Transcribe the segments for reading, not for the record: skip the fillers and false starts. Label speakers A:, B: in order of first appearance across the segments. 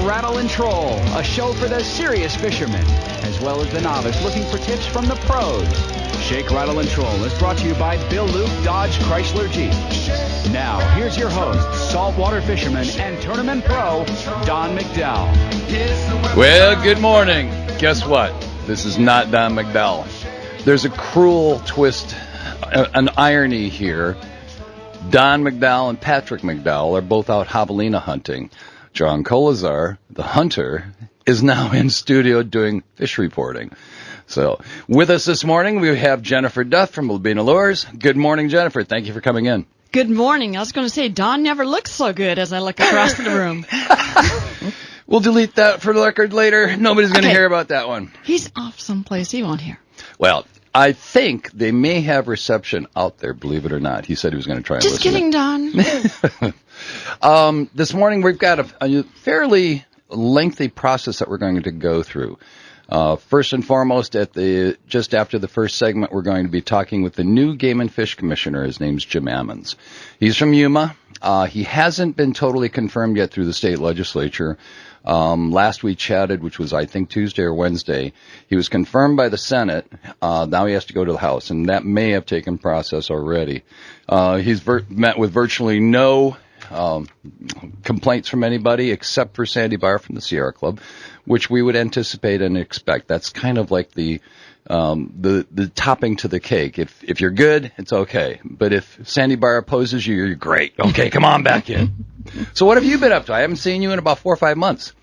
A: Rattle, and Troll, a show for the serious fishermen, as well as the novice looking for tips from the pros. Shake, Rattle, and Troll is brought to you by Bill Luke Dodge Chrysler Jeep. Now, here's your host, saltwater fisherman and tournament pro, Don McDowell.
B: Well, good morning. Guess what? This is not Don McDowell. There's a cruel twist, an irony here. Don McDowell and Patrick McDowell are both out javelina hunting. John Colazar, the hunter, is now in studio doing fish reporting. So, with us this morning, we have Jennifer Duff from Labina Lures. Good morning, Jennifer. Thank you for coming in.
C: Good morning. I was going to say, Don never looks so good as I look across the room.
B: We'll delete that for the record later. Nobody's going to hear about that one.
C: He's off someplace. He won't hear.
B: Well, I think they may have reception out there, believe it or not. He said he was going to try and
C: Just
B: listen.
C: kidding, Don.
B: This morning we've got a fairly lengthy process that we're going to go through. First and foremost, just after the first segment, we're going to be talking with the new Game and Fish Commissioner. His name's Jim Ammons. He's from Yuma. He hasn't been totally confirmed yet through the state legislature. Last we chatted, which was, I think, Tuesday or Wednesday, he was confirmed by the Senate. Now he has to go to the House, and that may have taken process already. He's met with virtually no complaints from anybody except for Sandy Barr from the Sierra Club, which we would anticipate and expect. That's kind of like the topping to the cake. If you're good, it's okay. But if Sandy Barr opposes you, you're great. Okay, come on back in. So what have you been up to? I haven't seen you in about 4 or 5 months.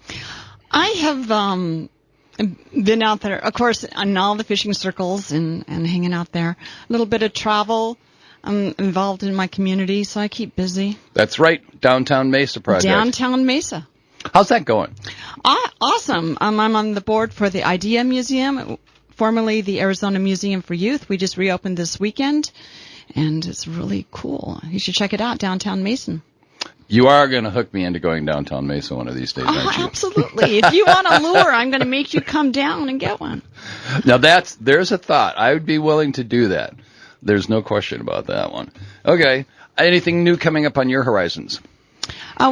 C: I have been out there, of course, on all the fishing circles and hanging out there. A little bit of travel. I'm involved in my community, so I keep busy.
B: That's right. Downtown Mesa project.
C: Downtown Mesa.
B: How's that going?
C: Awesome. I'm on the board for the IDEA Museum, formerly the Arizona Museum for Youth. We just reopened this weekend, and it's really cool. You should check it out, Downtown Mesa.
B: You are going to hook me into going downtown Mesa one of these days, aren't you?
C: Absolutely. If you want a lure, I'm going to make you come down and get one.
B: Now, there's a thought. I would be willing to do that. There's no question about that one. Okay. Anything new coming up on your horizons?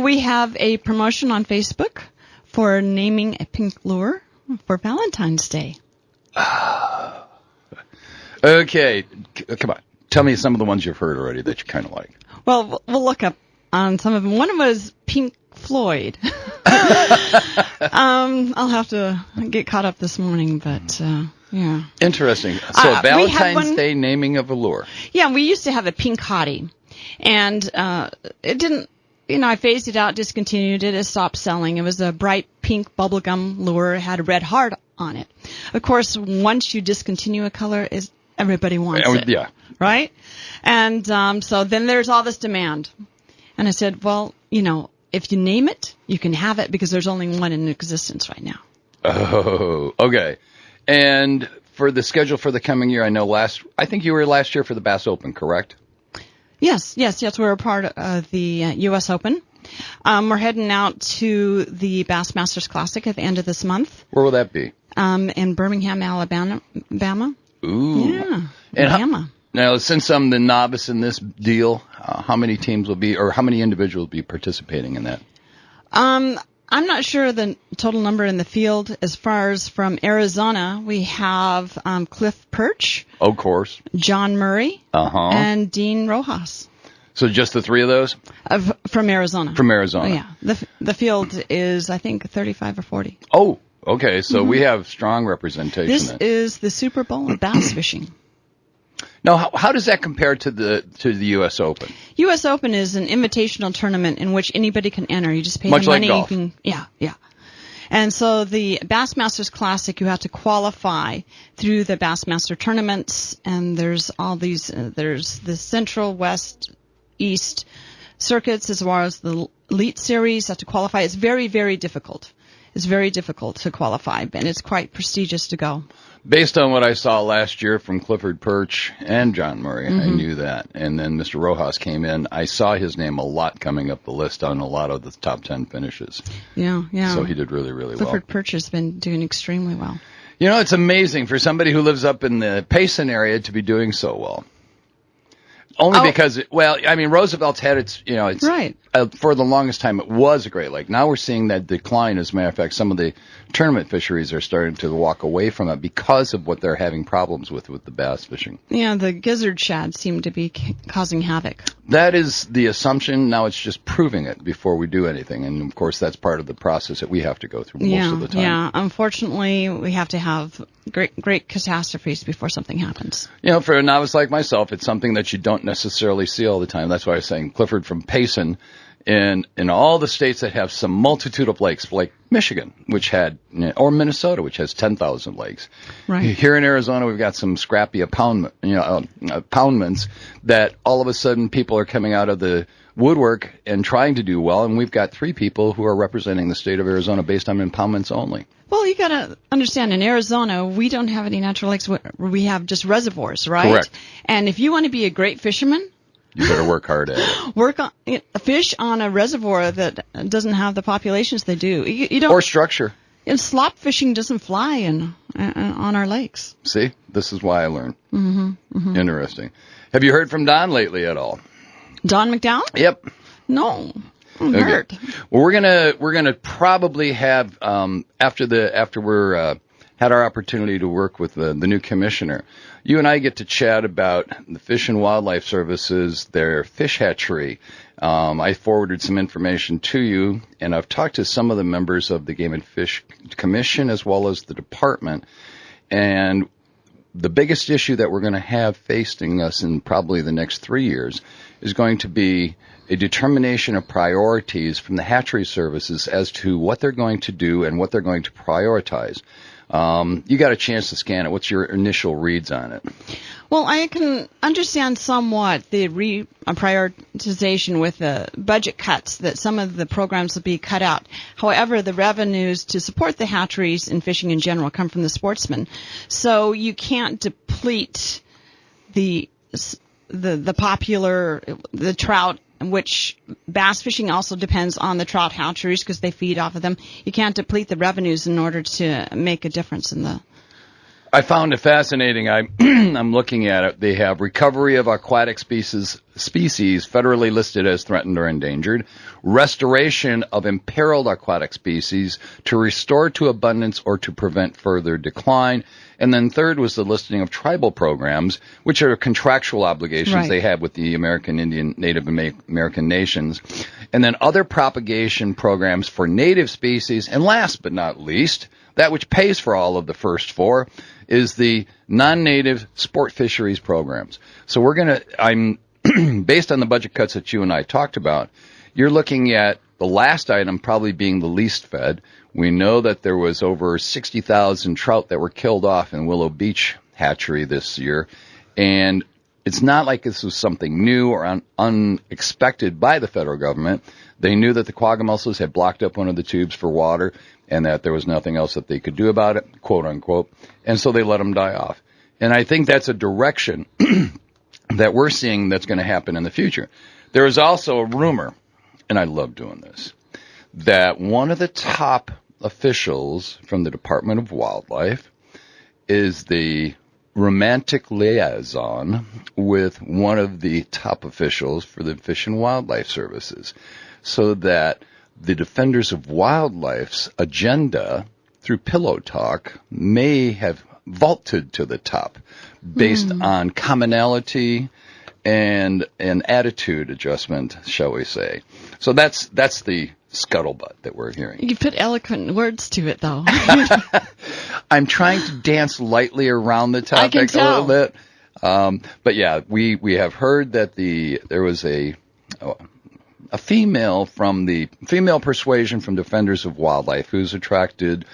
C: We have a promotion on Facebook for naming a pink lure for Valentine's Day.
B: Okay. Come on. Tell me some of the ones you've heard already that you kind of like.
C: Well, we'll look up on some of them. One was Pink Floyd. I'll have to get caught up this morning, but yeah.
B: Interesting. So Valentine's Day naming of a lure.
C: Yeah, we used to have a pink hottie, and it didn't. I phased it out, discontinued it, it stopped selling. It was a bright pink bubblegum lure. It had a red heart on it. Of course, once you discontinue a color, everybody wants it.
B: Yeah.
C: Right? And so then there's all this demand. And I said, well, if you name it, you can have it because there's only one in existence right now.
B: Oh, okay. And for the schedule for the coming year, I think you were last year for the Bass Open, correct?
C: Yes. We're a part of the U.S. Open. We're heading out to the Bassmasters Classic at the end of this month.
B: Where will that be?
C: In Birmingham, Alabama.
B: Ooh.
C: Yeah. Alabama.
B: Now, since I'm the novice in this deal, how many teams will be, or how many individuals will be participating in that?
C: I'm not sure the total number in the field. As far as from Arizona, we have Cliff Perch.
B: Of course.
C: John Murray.
B: Uh-huh.
C: And Dean Rojas.
B: So just the three of those?
C: From Arizona.
B: From Arizona.
C: Oh, yeah. The field is, I think, 35 or 40.
B: Oh, okay. So we have strong representation.
C: This is the Super Bowl of bass fishing.
B: Now, how does that compare to the U.S. Open?
C: U.S. Open is an invitational tournament in which anybody can enter. You just pay
B: much
C: the money.
B: Like golf.
C: Yeah. And so the Bassmasters Classic, you have to qualify through the Bassmaster tournaments, and there's all these. There's the Central, West, East circuits as well as the Elite Series. You have to qualify. It's very, very difficult. It's very difficult to qualify, and it's quite prestigious to go.
B: Based on what I saw last year from Clifford Perch and John Murray, I knew that. And then Mr. Rojas came in. I saw his name a lot coming up the list on a lot of the top 10 finishes.
C: Yeah.
B: So he did really, really well.
C: Clifford Perch has been doing extremely well.
B: It's amazing for somebody who lives up in the Payson area to be doing so well. Only because, Roosevelt's had its,
C: Right.
B: for the longest time, it was a Great Lake. Now we're seeing that decline. As a matter of fact, some of the tournament fisheries are starting to walk away from it because of what they're having problems with the bass fishing.
C: Yeah, the gizzard shad seem to be causing havoc.
B: That is the assumption. Now it's just proving it before we do anything. And, of course, that's part of the process that we have to go through most of the time.
C: Yeah, unfortunately, we have to have great catastrophes before something happens.
B: You know, for a novice like myself, it's something that you don't necessarily see all the time. That's why I was saying Clifford from Payson, in all the states that have some multitude of lakes, like Michigan, which had, or Minnesota, which has 10,000 lakes.
C: Right.
B: Here in Arizona, we've got some scrappy poundments that all of a sudden people are coming out of the woodwork and trying to do well, and we've got 3 people who are representing the state of Arizona based on impoundments only.
C: Well, you got to understand, in Arizona, we don't have any natural lakes. We have just reservoirs, right?
B: Correct.
C: And if you want to be a great fisherman,
B: you better work hard at it.
C: Fish on a reservoir that doesn't have the populations they do. You don't,
B: or structure.
C: And slop fishing doesn't fly on our lakes.
B: See, this is why I learned. Interesting. Have you heard from Don lately at all?
C: Don McDowell?
B: Yep.
C: No.
B: Okay.
C: Heard.
B: Well, we're gonna probably have after we're had our opportunity to work with the new commissioner, you and I get to chat about the Fish and Wildlife Services, their fish hatchery. I forwarded some information to you, and I've talked to some of the members of the Game and Fish Commission as well as the department. And the biggest issue that we're going to have facing us in probably the next 3 years is going to be a determination of priorities from the hatchery services as to what they're going to do and what they're going to prioritize. You got a chance to scan it. What's your initial reads on it?
C: Well, I can understand somewhat the prioritization with the budget cuts, that some of the programs will be cut out. However, the revenues to support the hatcheries and fishing in general come from the sportsmen. So you can't deplete the trout, which bass fishing also depends on the trout hatcheries because they feed off of them. You can't deplete the revenues in order to make a difference in the...
B: I found it fascinating. I'm looking at it. They have recovery of aquatic species federally listed as threatened or endangered, restoration of imperiled aquatic species to restore to abundance or to prevent further decline. And then third was the listing of tribal programs, which are contractual obligations they have with the American Indian, Native American nations. And then other propagation programs for native species. And last but not least, that which pays for all of the first 4 is the non-native sport fisheries programs. So I'm based on the budget cuts that you and I talked about, you're looking at the last item probably being the least fed. We know that there was over 60,000 trout that were killed off in Willow Beach hatchery this year. And it's not like this was something new or unexpected by the federal government. They knew that the quagga-mussels had blocked up one of the tubes for water and that there was nothing else that they could do about it, quote unquote. And so they let them die off. And I think that's a direction that we're seeing that's going to happen in the future. There is also a rumor, and I love doing this, that one of the top officials from the Department of Wildlife is the romantic liaison with one of the top officials for the Fish and Wildlife Services, so that the Defenders of Wildlife's agenda through pillow talk may have vaulted to the top based on commonality and an attitude adjustment, shall we say. So that's the scuttlebutt that we're hearing.
C: You put eloquent words to it, though.
B: I'm trying to dance lightly around the topic
C: I can tell.
B: a little bit. But yeah, we have heard that there was a female from the female persuasion from Defenders of Wildlife who's attracted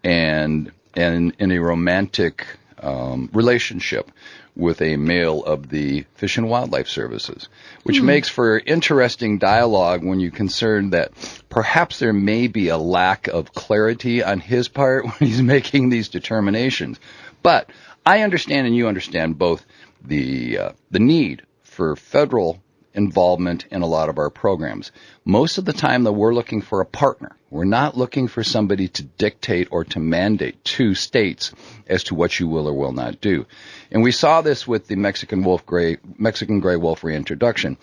B: and in a romantic relationship with a male of the Fish and Wildlife Services, which makes for interesting dialogue when you concern that perhaps there may be a lack of clarity on his part when he's making these determinations. But I understand and you understand both the need for federal involvement in a lot of our programs. Most of the time, though, we're looking for a partner. We're not looking for somebody to dictate or to mandate to states as to what you will or will not do. And we saw this with the Mexican gray wolf reintroduction.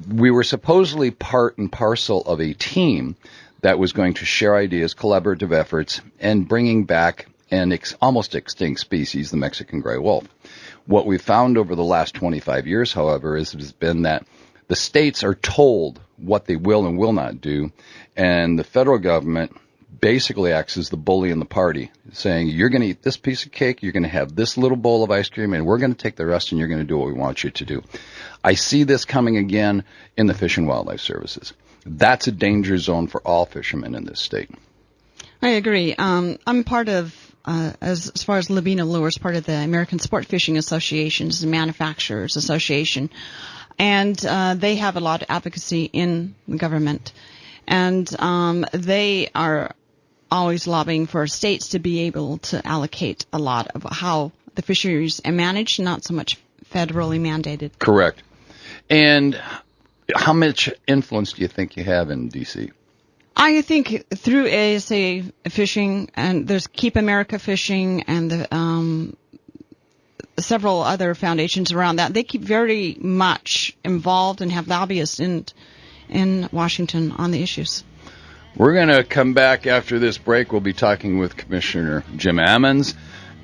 B: We were supposedly part and parcel of a team that was going to share ideas, collaborative efforts, and bringing back an almost extinct species, the Mexican gray wolf. What we've found over the last 25 years, however, has been that the states are told what they will and will not do, and the federal government basically acts as the bully in the party, saying, you're going to eat this piece of cake, you're going to have this little bowl of ice cream, and we're going to take the rest, and you're going to do what we want you to do. I see this coming again in the Fish and Wildlife Services. That's a danger zone for all fishermen in this state.
C: I agree. I'm part of, as far as Levina Lures, part of the American Sport Fishing Associations and Manufacturers Association, and they have a lot of advocacy in the government, and they are always lobbying for states to be able to allocate a lot of how the fisheries are managed, not so much federally mandated.
B: Correct. And how much influence do you think you have in D.C.?
C: I think through ASA Fishing, and there's Keep America Fishing, and the several other foundations around that, they keep very much involved and have lobbyists in Washington on the issues.
B: We're going to come back after this break. We'll be talking with Commissioner Jim Ammons.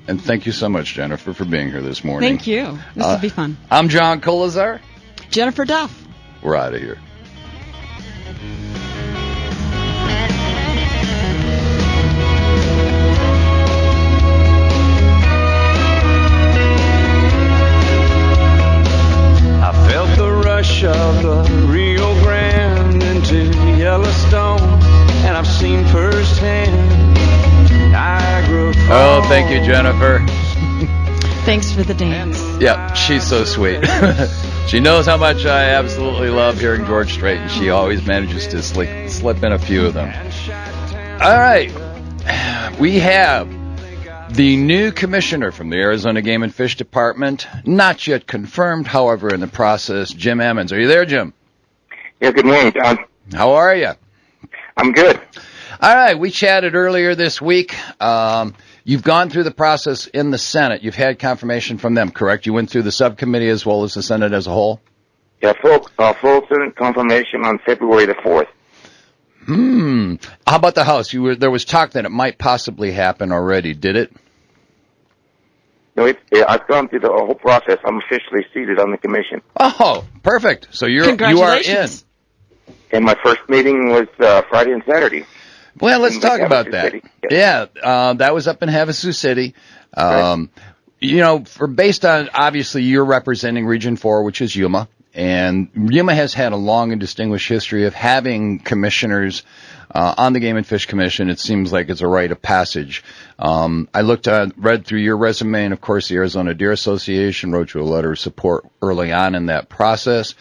B: And thank you so much, Jennifer, for being here this morning.
C: Thank you. This will be fun.
B: I'm John Colazar.
C: Jennifer Duff.
B: We're out of here.
D: I felt the rush of the Rio Grande into Yellowstone, and I've seen firsthand Niagara Falls.
B: Oh, thank you, Jennifer.
C: Thanks for the dance.
B: Yeah, she's so sweet. She knows how much I absolutely love hearing George Strait, and she always manages to slip in a few of them. All right. We have the new commissioner from the Arizona Game and Fish Department, not yet confirmed, however, in the process, Jim Ammons. Are you there, Jim?
E: Yeah, good morning, John.
B: How are you?
E: I'm good.
B: All right, we chatted earlier this week. You've gone through the process in the Senate. You've had confirmation from them, correct? You went through the subcommittee as well as the Senate as a whole?
E: Yeah, full Senate confirmation on February the 4th.
B: How about the House? There was talk that it might possibly happen already. Did it?
E: No, I've gone through the whole process. I'm officially seated on the commission.
B: Oh, perfect. So you are in.
C: Congratulations.
E: And my first meeting was Friday and Saturday.
B: Well, let's talk about
E: Havasu
B: that.
E: City. Yes.
B: Yeah, that was up in Havasu City.
E: Right.
B: You know, based on, obviously, you're representing Region 4, which is Yuma, and Yuma has had a long and distinguished history of having commissioners on the Game and Fish Commission. It seems like it's a rite of passage. I read through your resume, and of course the Arizona Deer Association wrote you a letter of support early on in that process.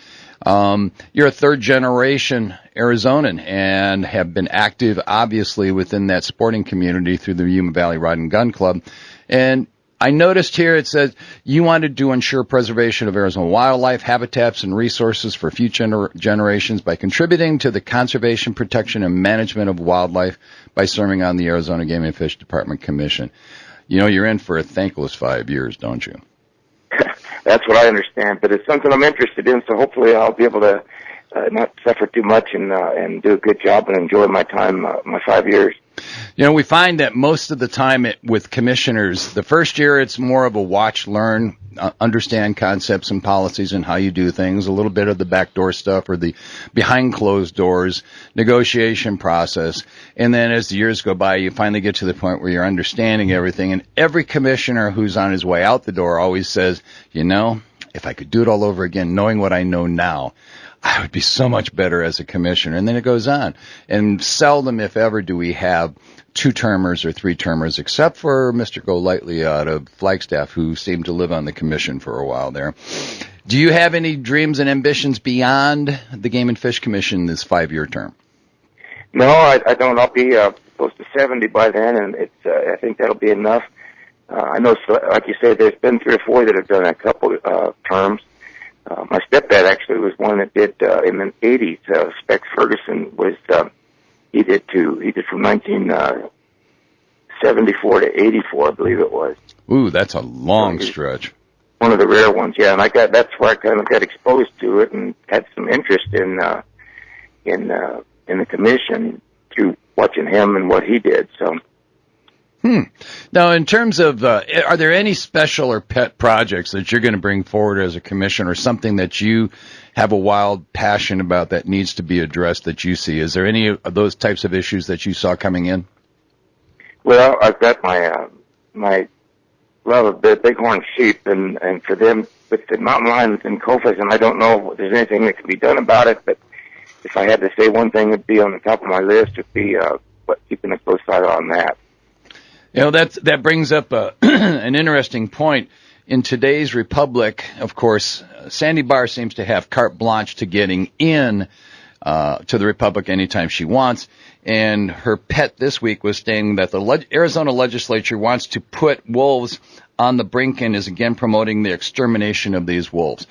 B: You're a third-generation Arizonan and have been active, obviously, within that sporting community through the Yuma Valley Rod and Gun Club. And I noticed here it says you wanted to ensure preservation of Arizona wildlife, habitats, and resources for future generations by contributing to the conservation, protection, and management of wildlife by serving on the Arizona Game and Fish Department Commission. You know, you're in for a thankless 5 years, don't you?
E: That's what I understand, but it's something I'm interested in, so hopefully I'll be able to not suffer too much and do a good job and enjoy my time, my 5 years.
B: You know, we find that most of the time with commissioners, the first year it's more of a watch, learn, understand concepts and policies and how you do things, a little bit of the backdoor stuff or the behind closed doors negotiation process. And then as the years go by, you finally get to the point where you're understanding everything. And every commissioner who's on his way out the door always says, you know, if I could do it all over again, knowing what I know now, I would be so much better as a commissioner. And then it goes on. And seldom, if ever, do we have two-termers or three-termers, except for Mr. Golightly out of Flagstaff, who seemed to live on the commission for a while there. Do you have any dreams and ambitions beyond the Game and Fish Commission this 5-year term?
E: No, I don't. I'll be close to 70 by then, and I think that'll be enough. I know, like you said, there's been 3 or 4 that have done a couple terms. my stepdad actually was one that did in the 80s. Specs Ferguson was he did from 1974 to 84, I believe it was.
B: Ooh, that's a long stretch.
E: One of the rare ones, yeah. And that's where I kind of got exposed to it and had some interest in the commission through watching him and what he did. So.
B: Now, in terms of, are there any special or pet projects that you're going to bring forward as a commission, or something that you have a wild passion about that needs to be addressed that you see? Is there any of those types of issues that you saw coming in?
E: Well, I've got my love of the bighorn sheep, and for them, with the mountain lions and Kofas, and I don't know if there's anything that can be done about it, but if I had to say one thing, it'd be on the top of my list, it'd be keeping a close eye on that.
B: You know, that brings up an interesting point. In today's republic, of course, Sandy Barr seems to have carte blanche to getting in to the republic anytime she wants. And her pet this week was stating that the Arizona legislature wants to put wolves on the brink and is again promoting the extermination of these wolves.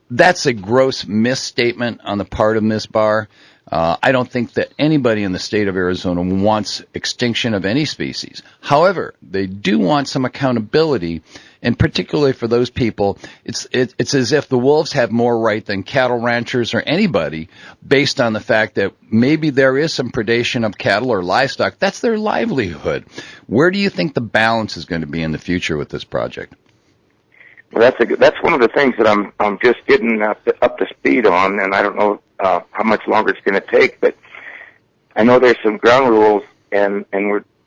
B: That's a gross misstatement on the part of Ms. Barr. I don't think that anybody in the state of Arizona wants extinction of any species. However, they do want some accountability, and particularly for those people, it's as if the wolves have more right than cattle ranchers or anybody, based on the fact that maybe there is some predation of cattle or livestock. That's their livelihood. Where do you think the balance is going to be in the future with this project?
E: Well, that's one of the things that I'm just getting up to speed on, and I don't know how much longer it's going to take, but I know there's some ground rules, and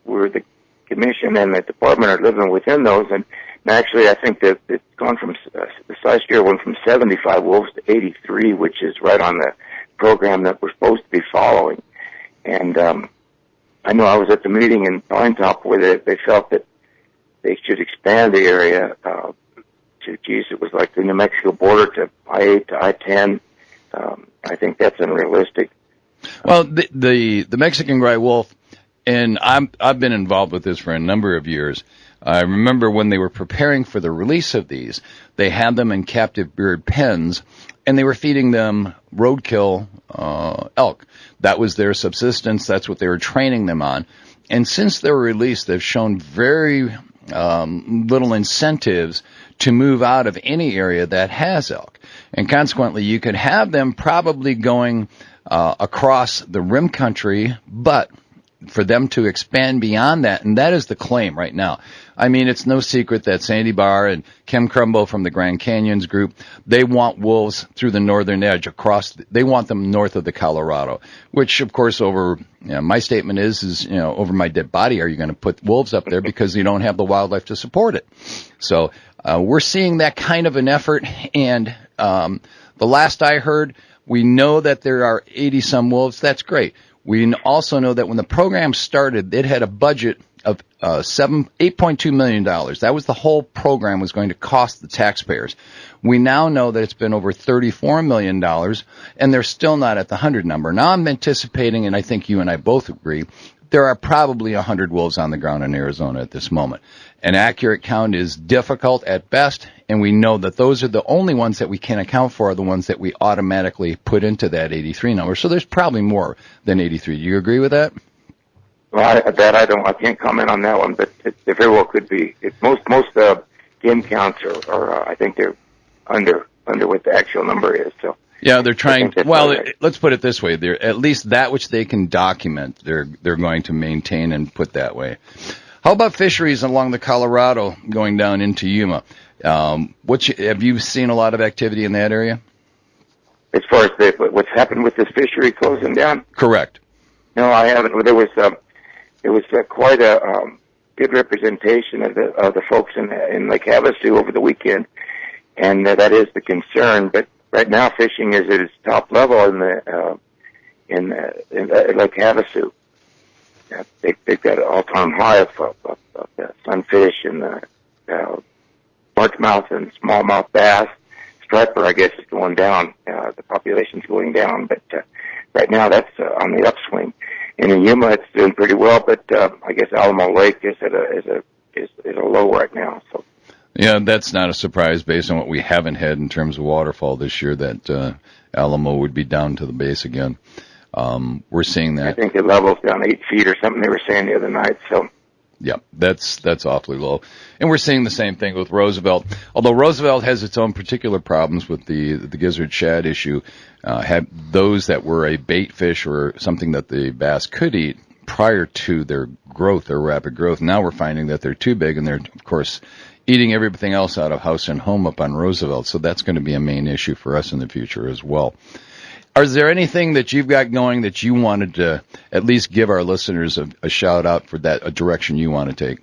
E: we're the commission and the department are living within those, and actually I think that it's gone from this last year went from 75 wolves to 83, which is right on the program that we're supposed to be following. And I know I was at the meeting in Pine Top where they felt that they should expand the area. It was like the New Mexico border to I-8 to I-10. I think that's unrealistic.
B: Well, the Mexican gray wolf, and I've been involved with this for a number of years. I remember when they were preparing for the release of these, they had them in captive bird pens, and they were feeding them roadkill elk. That was their subsistence. That's what they were training them on. And since they were released, they've shown very little incentives to move out of any area that has elk. And consequently, you could have them probably going across the rim country, but for them to expand beyond that, and that is the claim right now. I mean, it's no secret that Sandy Barr and Kim Crumbo from the Grand Canyons group, they want wolves through the northern edge they want them north of the Colorado, which of course my statement is, over my dead body, are you going to put wolves up there because you don't have the wildlife to support it? So, we're seeing that kind of an effort, and the last I heard, we know that there are 80-some wolves. That's great. We also know that when the program started, it had a budget of $8.2 million. That was the whole program was going to cost the taxpayers. We now know that it's been over $34 million, and they're still not at the 100 number. Now I'm anticipating, and I think you and I both agree, there are probably 100 wolves on the ground in Arizona at this moment. An accurate count is difficult at best, and we know that those are the only ones that we can account for, are the ones that we automatically put into that 83 number. So there's probably more than 83. Do you agree with that?
E: Well, I can't comment on that one, but it very well could be. Most game counts are I think they're under what the actual number is. So.
B: Yeah, they're trying. Well, let's put it this way: they're at least that which they can document, they're going to maintain and put that way. How about fisheries along the Colorado going down into Yuma? Have you seen a lot of activity in that area?
E: As far as what's happened with this fishery closing down?
B: Correct.
E: No, I haven't. There was quite a good representation of the folks in Lake Havasu over the weekend, and that is the concern. But right now, fishing is at its top level in Lake Havasu. They've got an all-time high of sunfish and largemouth and smallmouth bass. Striper, I guess, is going down. The population's going down, but right now that's on the upswing. And in Yuma, it's doing pretty well, but I guess Alamo Lake is at a low right now. So
B: Yeah, that's not a surprise based on what we haven't had in terms of waterfall this year, that Alamo would be down to the base again. We're seeing that.
E: I think the level's down 8 feet or something they were saying the other night, so.
B: Yeah, that's awfully low. And we're seeing the same thing with Roosevelt. Although Roosevelt has its own particular problems with the gizzard shad issue. Had those that were a bait fish or something that the bass could eat prior to their growth, their rapid growth. Now we're finding that they're too big, and they're, of course, eating everything else out of house and home up on Roosevelt. So that's going to be a main issue for us in the future as well. Is there anything that you've got going that you wanted to at least give our listeners a shout out for, that a direction you want to take?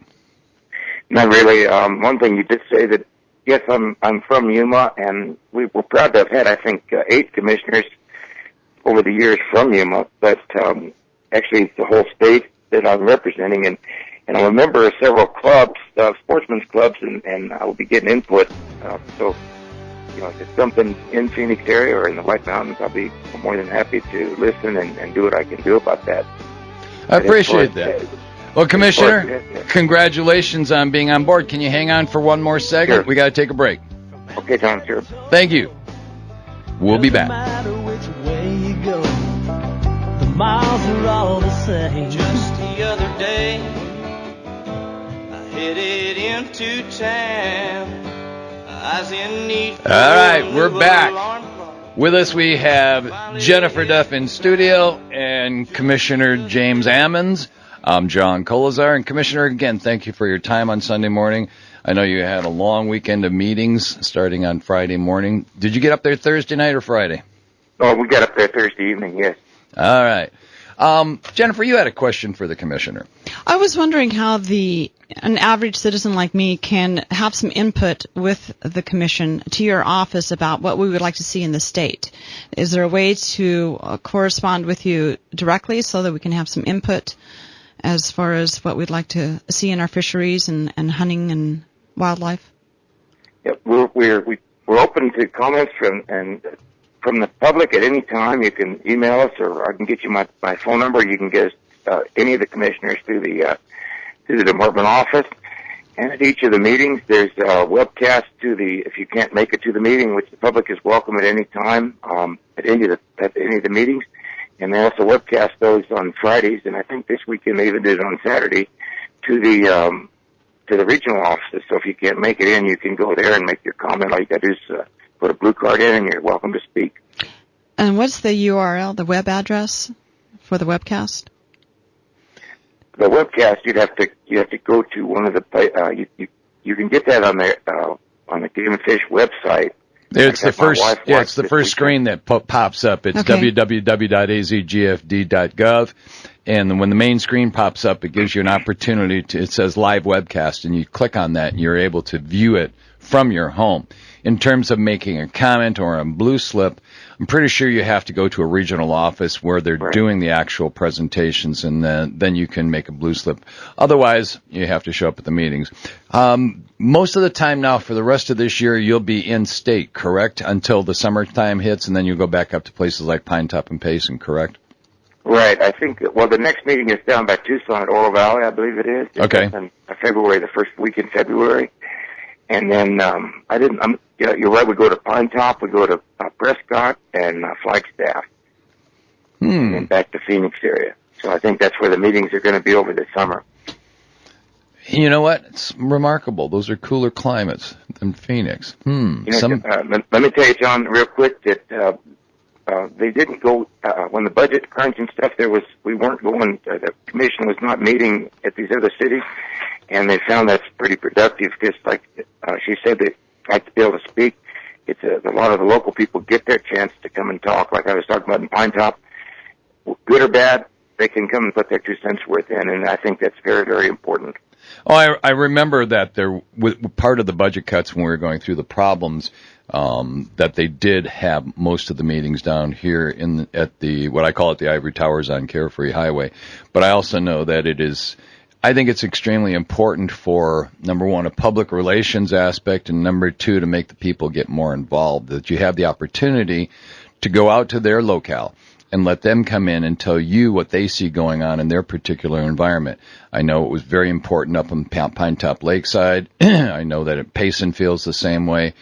E: Not really. One thing you did say that, yes, I'm from Yuma, and we're proud to have had, I think, 8 commissioners over the years from Yuma, but actually it's the whole state that I'm representing, and I'm a member of several clubs, sportsmen's clubs, and I will be getting input. So, if it's something in Phoenix area or in the White Mountains, I'll be more than happy to listen and do what I can do about that.
B: I appreciate that. Well, Commissioner, congratulations on being on board. Can you hang on for one more second?
E: Sure.
B: We got to take a break.
E: Okay, John, sure.
B: Thank you. We'll be back.
F: No matter which way you go, the miles are all the same.
D: Just the other day, I headed into town. I was in need.
B: All right, we're back. With us we have Jennifer Duff in studio and Commissioner James Ammons. I'm John Colazar. And Commissioner, again, thank you for your time on Sunday morning. I know you had a long weekend of meetings starting on Friday morning. Did you get up there Thursday night or Friday?
E: Oh, we got up there Thursday evening, yes.
B: All right. Jennifer, you had a question for the Commissioner.
C: I was wondering how an average citizen like me can have some input with the Commission to your office about what we would like to see in the state. Is there a way to correspond with you directly so that we can have some input as far as what we'd like to see in our fisheries and hunting and wildlife?
E: Yeah, we're open to comments from the public at any time. You can email us, or I can get you my phone number. You can get us, any of the commissioners through the department office. And at each of the meetings, there's a webcast if you can't make it to the meeting, which the public is welcome at any time at any of the meetings. And they also webcast those on Fridays, and I think this weekend they even did it on Saturday to the regional offices. So if you can't make it in, you can go there and make your comment. All you got to do is put a blue card in, and you're welcome to speak.
C: And what's the URL, the web address for the webcast?
E: The webcast, you have to go to one of the you can get that on the Game and Fish website.
B: It's the first. Yeah, it's the first screen that pops up. It's www.azgfd.gov, and when the main screen pops up, it gives you an opportunity to. It says live webcast, and you click on that, and you're able to view it from your home. In terms of making a comment or a blue slip, I'm pretty sure you have to go to a regional office where they're doing the actual presentations, and then you can make a blue slip. Otherwise, you have to show up at the meetings. Most of the time now, for the rest of this year, you'll be in state, correct? Until the summertime hits, and then you'll go back up to places like Pine Top and Payson, correct?
E: Right. I think, the next meeting is down by Tucson at Oro Valley, I believe it is.
B: Okay.
E: In February, the first week in February. And then, you're right, we go to Pine Top, we go to Prescott and Flagstaff. And then back to Phoenix area. So I think that's where the meetings are going to be over this summer.
B: You know what? It's remarkable. Those are cooler climates than Phoenix.
E: Let me tell you, John, real quick, that they didn't go when the budget crunch and stuff. We weren't going. The commission was not meeting at these other cities, and they found that's pretty productive. Because, like she said, they like to be able to speak. It's a lot of the local people get their chance to come and talk. Like I was talking about in Pine Top, good or bad, they can come and put their 2 cents worth in, and I think that's very, very important.
B: Oh, I remember that part of the budget cuts when we were going through the problems, that they did have most of the meetings down here at what I call it the Ivory Towers on Carefree Highway. But I also know that I think it's extremely important for, number one, a public relations aspect, and number two, to make the people get more involved, that you have the opportunity to go out to their locale and let them come in and tell you what they see going on in their particular environment. I know it was very important up in Pine Top Lakeside. I know that at Payson feels the same way.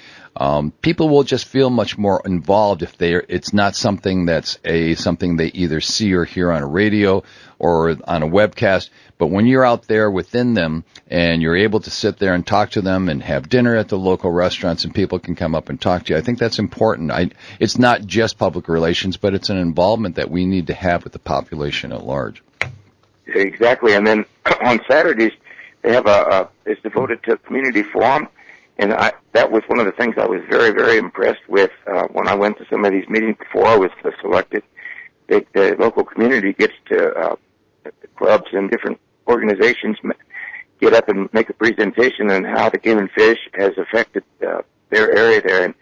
B: People will just feel much more involved if it's not something that's something they either see or hear on a radio or on a webcast. But when you're out there within them and you're able to sit there and talk to them and have dinner at the local restaurants and people can come up and talk to you, I think that's important. It's not just public relations, but it's an involvement that we need to have with the population at large.
E: Exactly. And then on Saturdays, they have it's devoted to community forum. And that was one of the things I was very, very impressed with when I went to some of these meetings before I was selected. The local community gets to clubs and different organizations get up and make a presentation on how the game and fish has affected their area there. And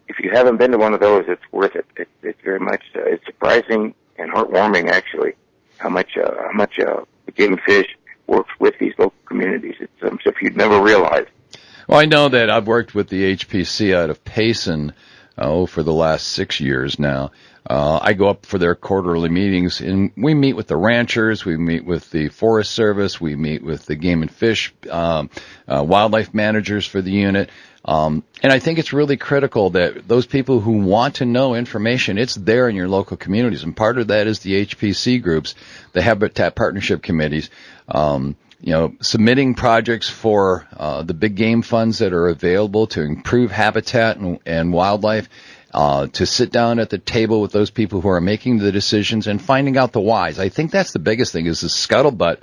E: if you haven't been to one of those, it's worth it. It's very much it's surprising and heartwarming, actually, how much the game and fish works with these local communities. It's stuff you'd never realize.
B: Well, I know that I've worked with the HPC out of Payson for the last 6 years now. I go up for their quarterly meetings, and we meet with the ranchers, we meet with the Forest Service, we meet with the game and fish wildlife managers for the unit. And I think it's really critical that those people who want to know information, it's there in your local communities. And part of that is the HPC groups, the Habitat Partnership Committees, submitting projects for the big game funds that are available to improve habitat and wildlife, to sit down at the table with those people who are making the decisions and finding out the whys. I think that's the biggest thing is the scuttlebutt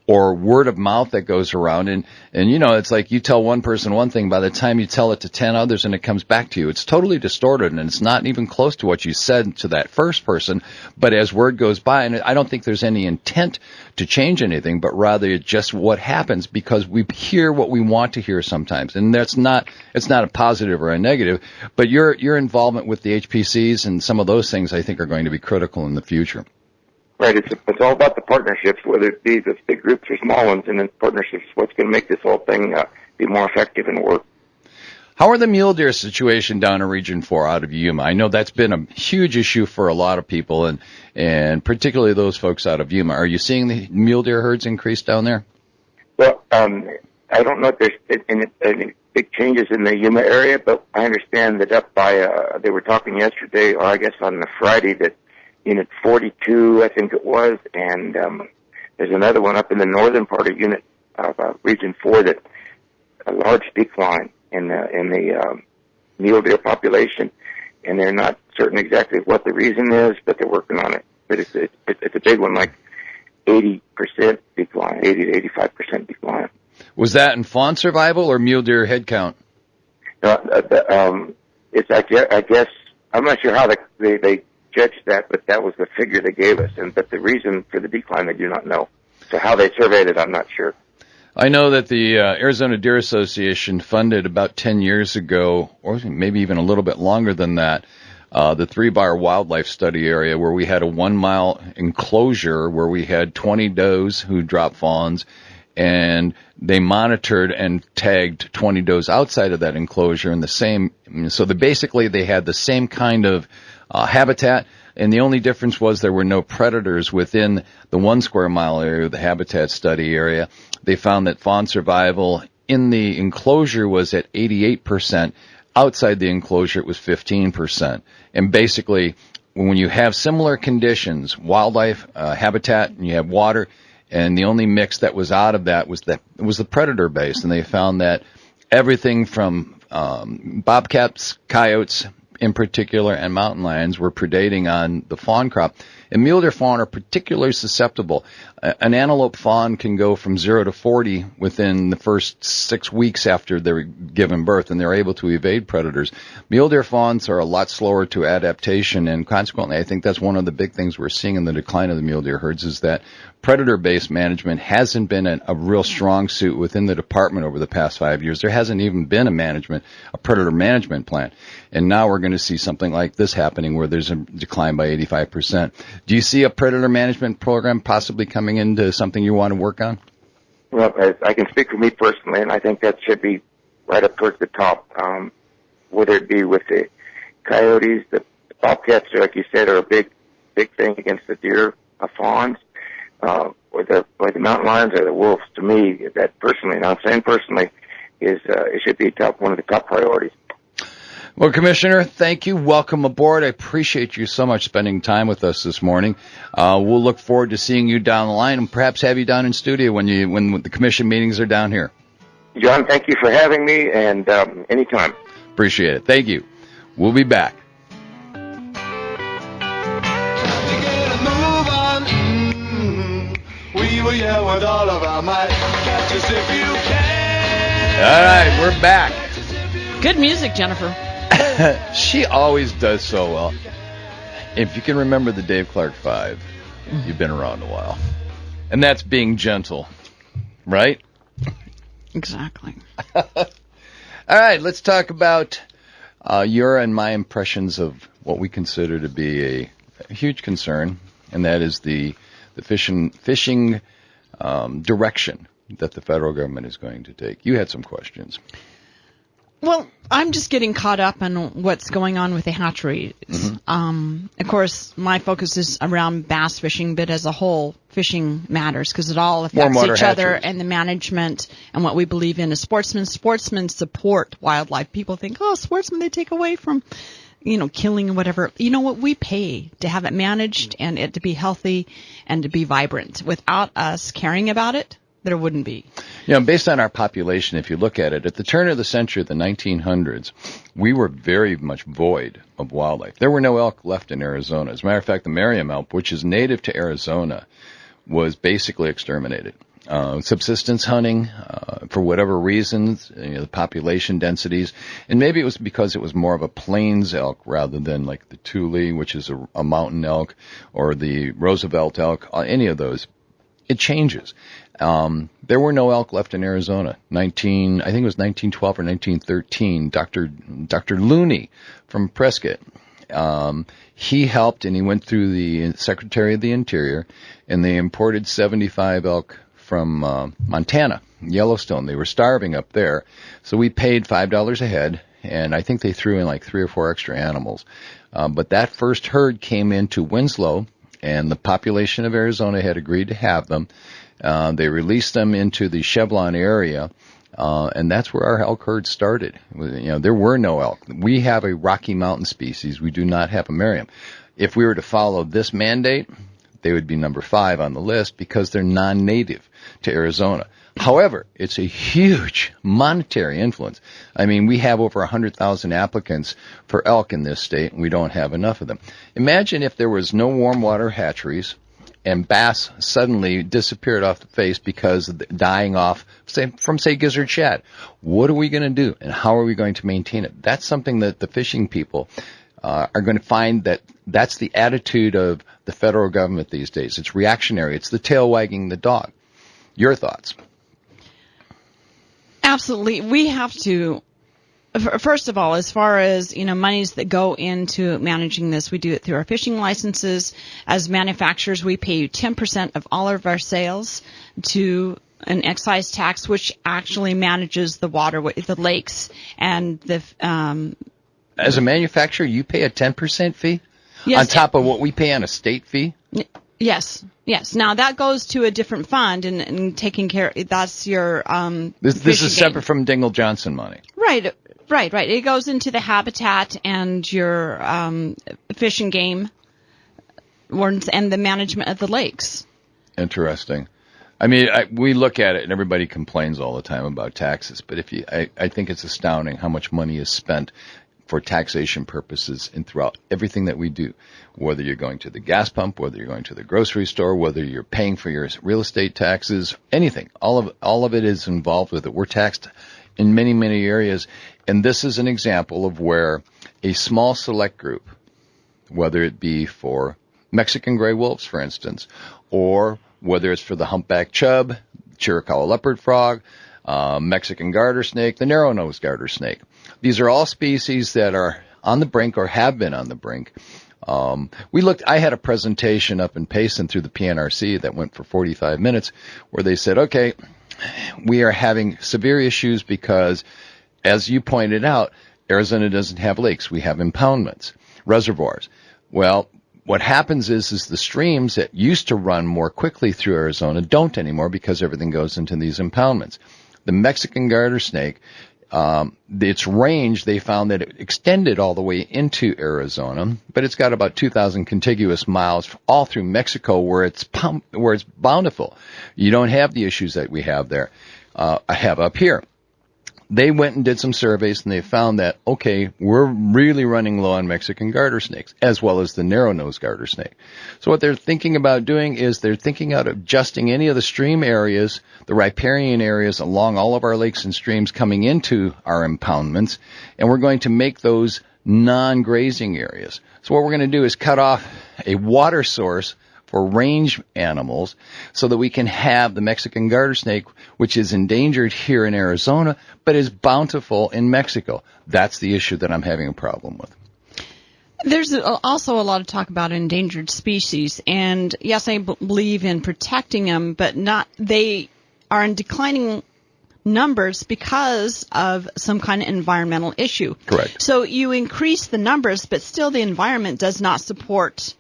B: or word of mouth that goes around. And it's like you tell one person one thing, by the time you tell it to 10 others and it comes back to you, it's totally distorted and it's not even close to what you said to that first person. But as word goes by, and I don't think there's any intent to change anything, but rather it's just what happens because we hear what we want to hear sometimes. And it's not a positive or a negative, but your involvement with the HPCs and some of those things I think are going to be critical in the future.
E: Right. It's all about the partnerships, whether it be the big groups or small ones, and then partnerships is what's going to make this whole thing be more effective and work.
B: How are the mule deer situation down in Region 4 out of Yuma? I know that's been a huge issue for a lot of people, and particularly those folks out of Yuma. Are you seeing the mule deer herds increase down there?
E: Well, I don't know if there's any big changes in the Yuma area, but I understand that up by, they were talking yesterday, or I guess on the Friday, that Unit 42, I think it was, and there's another one up in the northern part of Unit Region 4 that a large decline in the mule deer population, and they're not certain exactly what the reason is, but they're working on it. But it's a big one, like 80% decline, 80 to 85% decline.
B: Was that in fawn survival or mule deer head count?
E: It's I guess I'm not sure how they judged that, but that was the figure they gave us. But the reason for the decline, they do not know. So how they surveyed it, I'm not sure.
B: I know that the Arizona Deer Association funded about 10 years ago, or maybe even a little bit longer than that, the 3-Bar Wildlife Study Area, where we had a 1-mile enclosure where we had 20 does who dropped fawns, and they monitored and tagged 20 does outside of that enclosure in the same. So they had the same kind of habitat, and the only difference was there were no predators within the 1 square mile area, the habitat study area. They found that fawn survival in the enclosure was at 88%. Outside the enclosure, it was 15%. And basically, when you have similar conditions, wildlife, habitat, and you have water, and the only mix that was out of that was the predator base, and they found that everything from bobcats, coyotes in particular, and mountain lions were predating on the fawn crop. And mule deer fawn are particularly susceptible. An antelope fawn can go from 0 to 40 within the first 6 weeks after they're given birth, and they're able to evade predators. Mule deer fawns are a lot slower to adaptation, and consequently, I think that's one of the big things we're seeing in the decline of the mule deer herds is that predator-based management hasn't been a real strong suit within the department over the past 5 years. There hasn't even been a predator management plan. And now we're going to see something like this happening where there's a decline by 85%. Do you see a predator management program possibly coming into something you want to work on?
E: Well, I can speak for me personally, and I think that should be right up towards the top, whether it be with the coyotes, the bobcats, like you said, are a big big thing against the deer, fawns, or the mountain lions or the wolves. To me, that personally, and I'm saying personally, is it should be one of the top priorities.
B: Well, Commissioner, thank you. Welcome aboard. I appreciate you so much spending time with us this morning. We'll look forward to seeing you down the line and perhaps have you down in studio when the commission meetings are down here.
E: John, thank you for having me, and anytime.
B: Appreciate it. Thank you. We'll be back.
G: We will yell with all of our might. Catch us if you can.
B: All right, we're back.
C: Good music, Jennifer.
B: She always does so well. If you can remember the Dave Clark 5, you've been around a while. And that's being gentle, right?
C: Exactly.
B: All right, let's talk about your and my impressions of what we consider to be a huge concern, and that is the fishing direction that the federal government is going to take. You had some questions.
C: Well, I'm just getting caught up on what's going on with the hatcheries.
B: Mm-hmm.
C: Of course, my focus is around bass fishing, but as a whole, fishing matters because it all affects each other and the management and what we believe in as sportsmen. Sportsmen support wildlife. People think, oh, sportsmen, they take away from, killing and whatever. You know what? We pay to have it managed and it to be healthy and to be vibrant. Without us caring about it, there wouldn't be.
B: Based on our population, if you look at it, at the turn of the century, the 1900s, we were very much void of wildlife. There were no elk left in Arizona. As a matter of fact, the Merriam elk, which is native to Arizona, was basically exterminated. Subsistence hunting, for whatever reasons, the population densities, and maybe it was because it was more of a plains elk rather than like the Tule, which is a mountain elk, or the Roosevelt elk, any of those. It changes. There were no elk left in Arizona. I think it was 1912 or 1913. Dr. Looney from Prescott, he helped and he went through the Secretary of the Interior, and they imported 75 elk from Montana, Yellowstone. They were starving up there, so we paid $5 a head, and I think they threw in like 3 or 4 extra animals. But that first herd came into Winslow, and the population of Arizona had agreed to have them. They released them into the Chevelon area, and that's where our elk herd started. There were no elk. We have a Rocky Mountain species. We do not have a Merriam. If we were to follow this mandate, they would be number 5 on the list because they're non-native to Arizona. However, it's a huge monetary influence. I mean, we have over 100,000 applicants for elk in this state, and we don't have enough of them. Imagine if there was no warm water hatcheries and bass suddenly disappeared off the face because of the dying off from gizzard shad. What are we going to do, and how are we going to maintain it? That's something that the fishing people are going to find that's the attitude of the federal government these days. It's reactionary. It's the tail wagging the dog. Your thoughts?
C: Absolutely. We have to, first of all, as far as, monies that go into managing this, we do it through our fishing licenses. As manufacturers, we pay 10% of all of our sales to an excise tax, which actually manages the water, the lakes, and the...
B: As a manufacturer, you pay a 10% fee?
C: Yes.
B: On top of what we pay on a state fee?
C: Yes. Now that goes to a different fund and taking care. That's your
B: This is separate from Dingle Johnson money.
C: Right. It goes into the habitat and your fish and game wardens and the management of the lakes.
B: Interesting. I mean, we look at it and everybody complains all the time about taxes, but I think it's astounding how much money is spent for taxation purposes and throughout everything that we do, whether you're going to the gas pump, whether you're going to the grocery store, whether you're paying for your real estate taxes, anything. All of it is involved with it. We're taxed in many, many areas, and this is an example of where a small select group, whether it be for Mexican gray wolves, for instance, or whether it's for the humpback chub, Chiricahua leopard frog, Mexican garter snake, the narrow-nosed garter snake. These are all species that are on the brink or have been on the brink. I had a presentation up in Payson through the PNRC that went for 45 minutes where they said, okay, we are having severe issues because, as you pointed out, Arizona doesn't have lakes. We have impoundments, reservoirs. Well, what happens is the streams that used to run more quickly through Arizona don't anymore because everything goes into these impoundments. The Mexican garter snake, its range, they found that it extended all the way into Arizona, but it's got about 2,000 contiguous miles all through Mexico where it's bountiful. You don't have the issues that we have there, I have up here. They went and did some surveys, and they found that, okay, we're really running low on Mexican garter snakes, as well as the narrow-nosed garter snake. So what they're thinking about doing is they're thinking out of adjusting any of the stream areas, the riparian areas along all of our lakes and streams coming into our impoundments, and we're going to make those non-grazing areas. So what we're going to do is cut off a water source for range animals so that we can have the Mexican garter snake, which is endangered here in Arizona, but is bountiful in Mexico. That's the issue that I'm having a problem with.
C: There's also a lot of talk about endangered species, and yes, I believe in protecting them, but they are in declining numbers because of some kind of environmental issue.
B: Correct.
C: So you increase the numbers, but still the environment does not support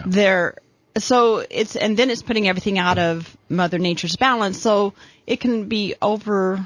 C: their... So then it's putting everything out of Mother Nature's balance. So it can be overdone.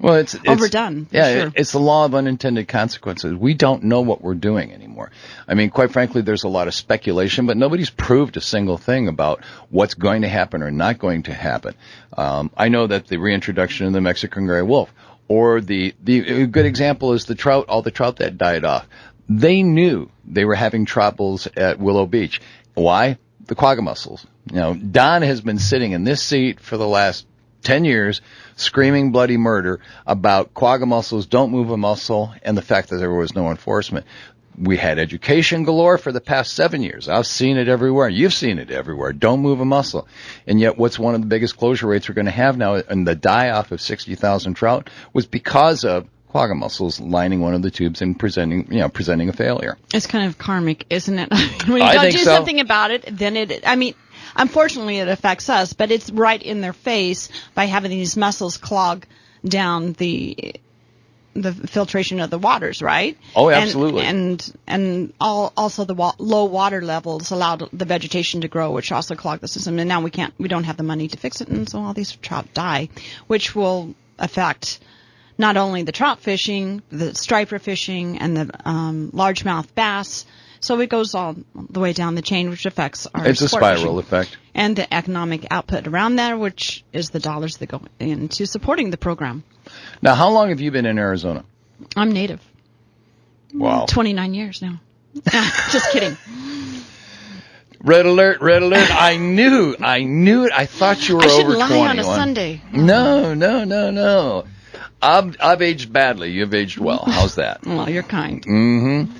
B: Yeah,
C: sure.
B: It's the law of unintended consequences. We don't know what we're doing anymore. I mean, quite frankly, there's a lot of speculation, but nobody's proved a single thing about what's going to happen or not going to happen. I know that the reintroduction of the Mexican gray wolf, or a good example is all the trout that died off. They knew they were having troubles at Willow Beach. Why? The quagga mussels. Don has been sitting in this seat for the last 10 years screaming bloody murder about quagga mussels, don't move a mussel, and the fact that there was no enforcement. We had education galore for the past 7 years. I've seen it everywhere. You've seen it everywhere. Don't move a mussel. And yet what's one of the biggest closure rates we're going to have now, and the die-off of 60,000 trout, was because of quagga mussels lining one of the tubes and presenting a failure.
C: It's kind of karmic, isn't it? When you
B: I
C: don't
B: think
C: do
B: so.
C: something about it, then unfortunately it affects us, but it's right in their face by having these mussels clog down the filtration of the waters, right?
B: Oh, absolutely.
C: And also the low water levels allowed the vegetation to grow, which also clogged the system. And now we don't have the money to fix it, and so all these trout die, which will affect not only the trout fishing, the striper fishing, and the largemouth bass. So it goes all the way down the chain, which affects our
B: It's a
C: sport
B: spiral
C: fishing.
B: effect.
C: And the economic output around there, which is the dollars that go into supporting the program.
B: Now, how long have you been in Arizona?
C: I'm native.
B: Wow.
C: 29 years now. Just kidding.
B: Red alert, red alert. I knew it. I thought you were
C: I
B: over
C: shouldn't
B: 21.
C: lie on a Sunday.
B: No. I've aged badly. You've aged well. How's that?
C: Well, you're kind.
B: Mm-hmm.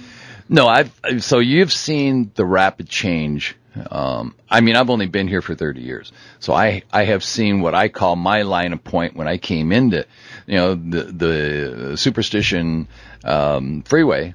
B: No, so you've seen the rapid change. I've only been here for 30 years. So I have seen what I call my line of point when I came into, the Superstition, freeway,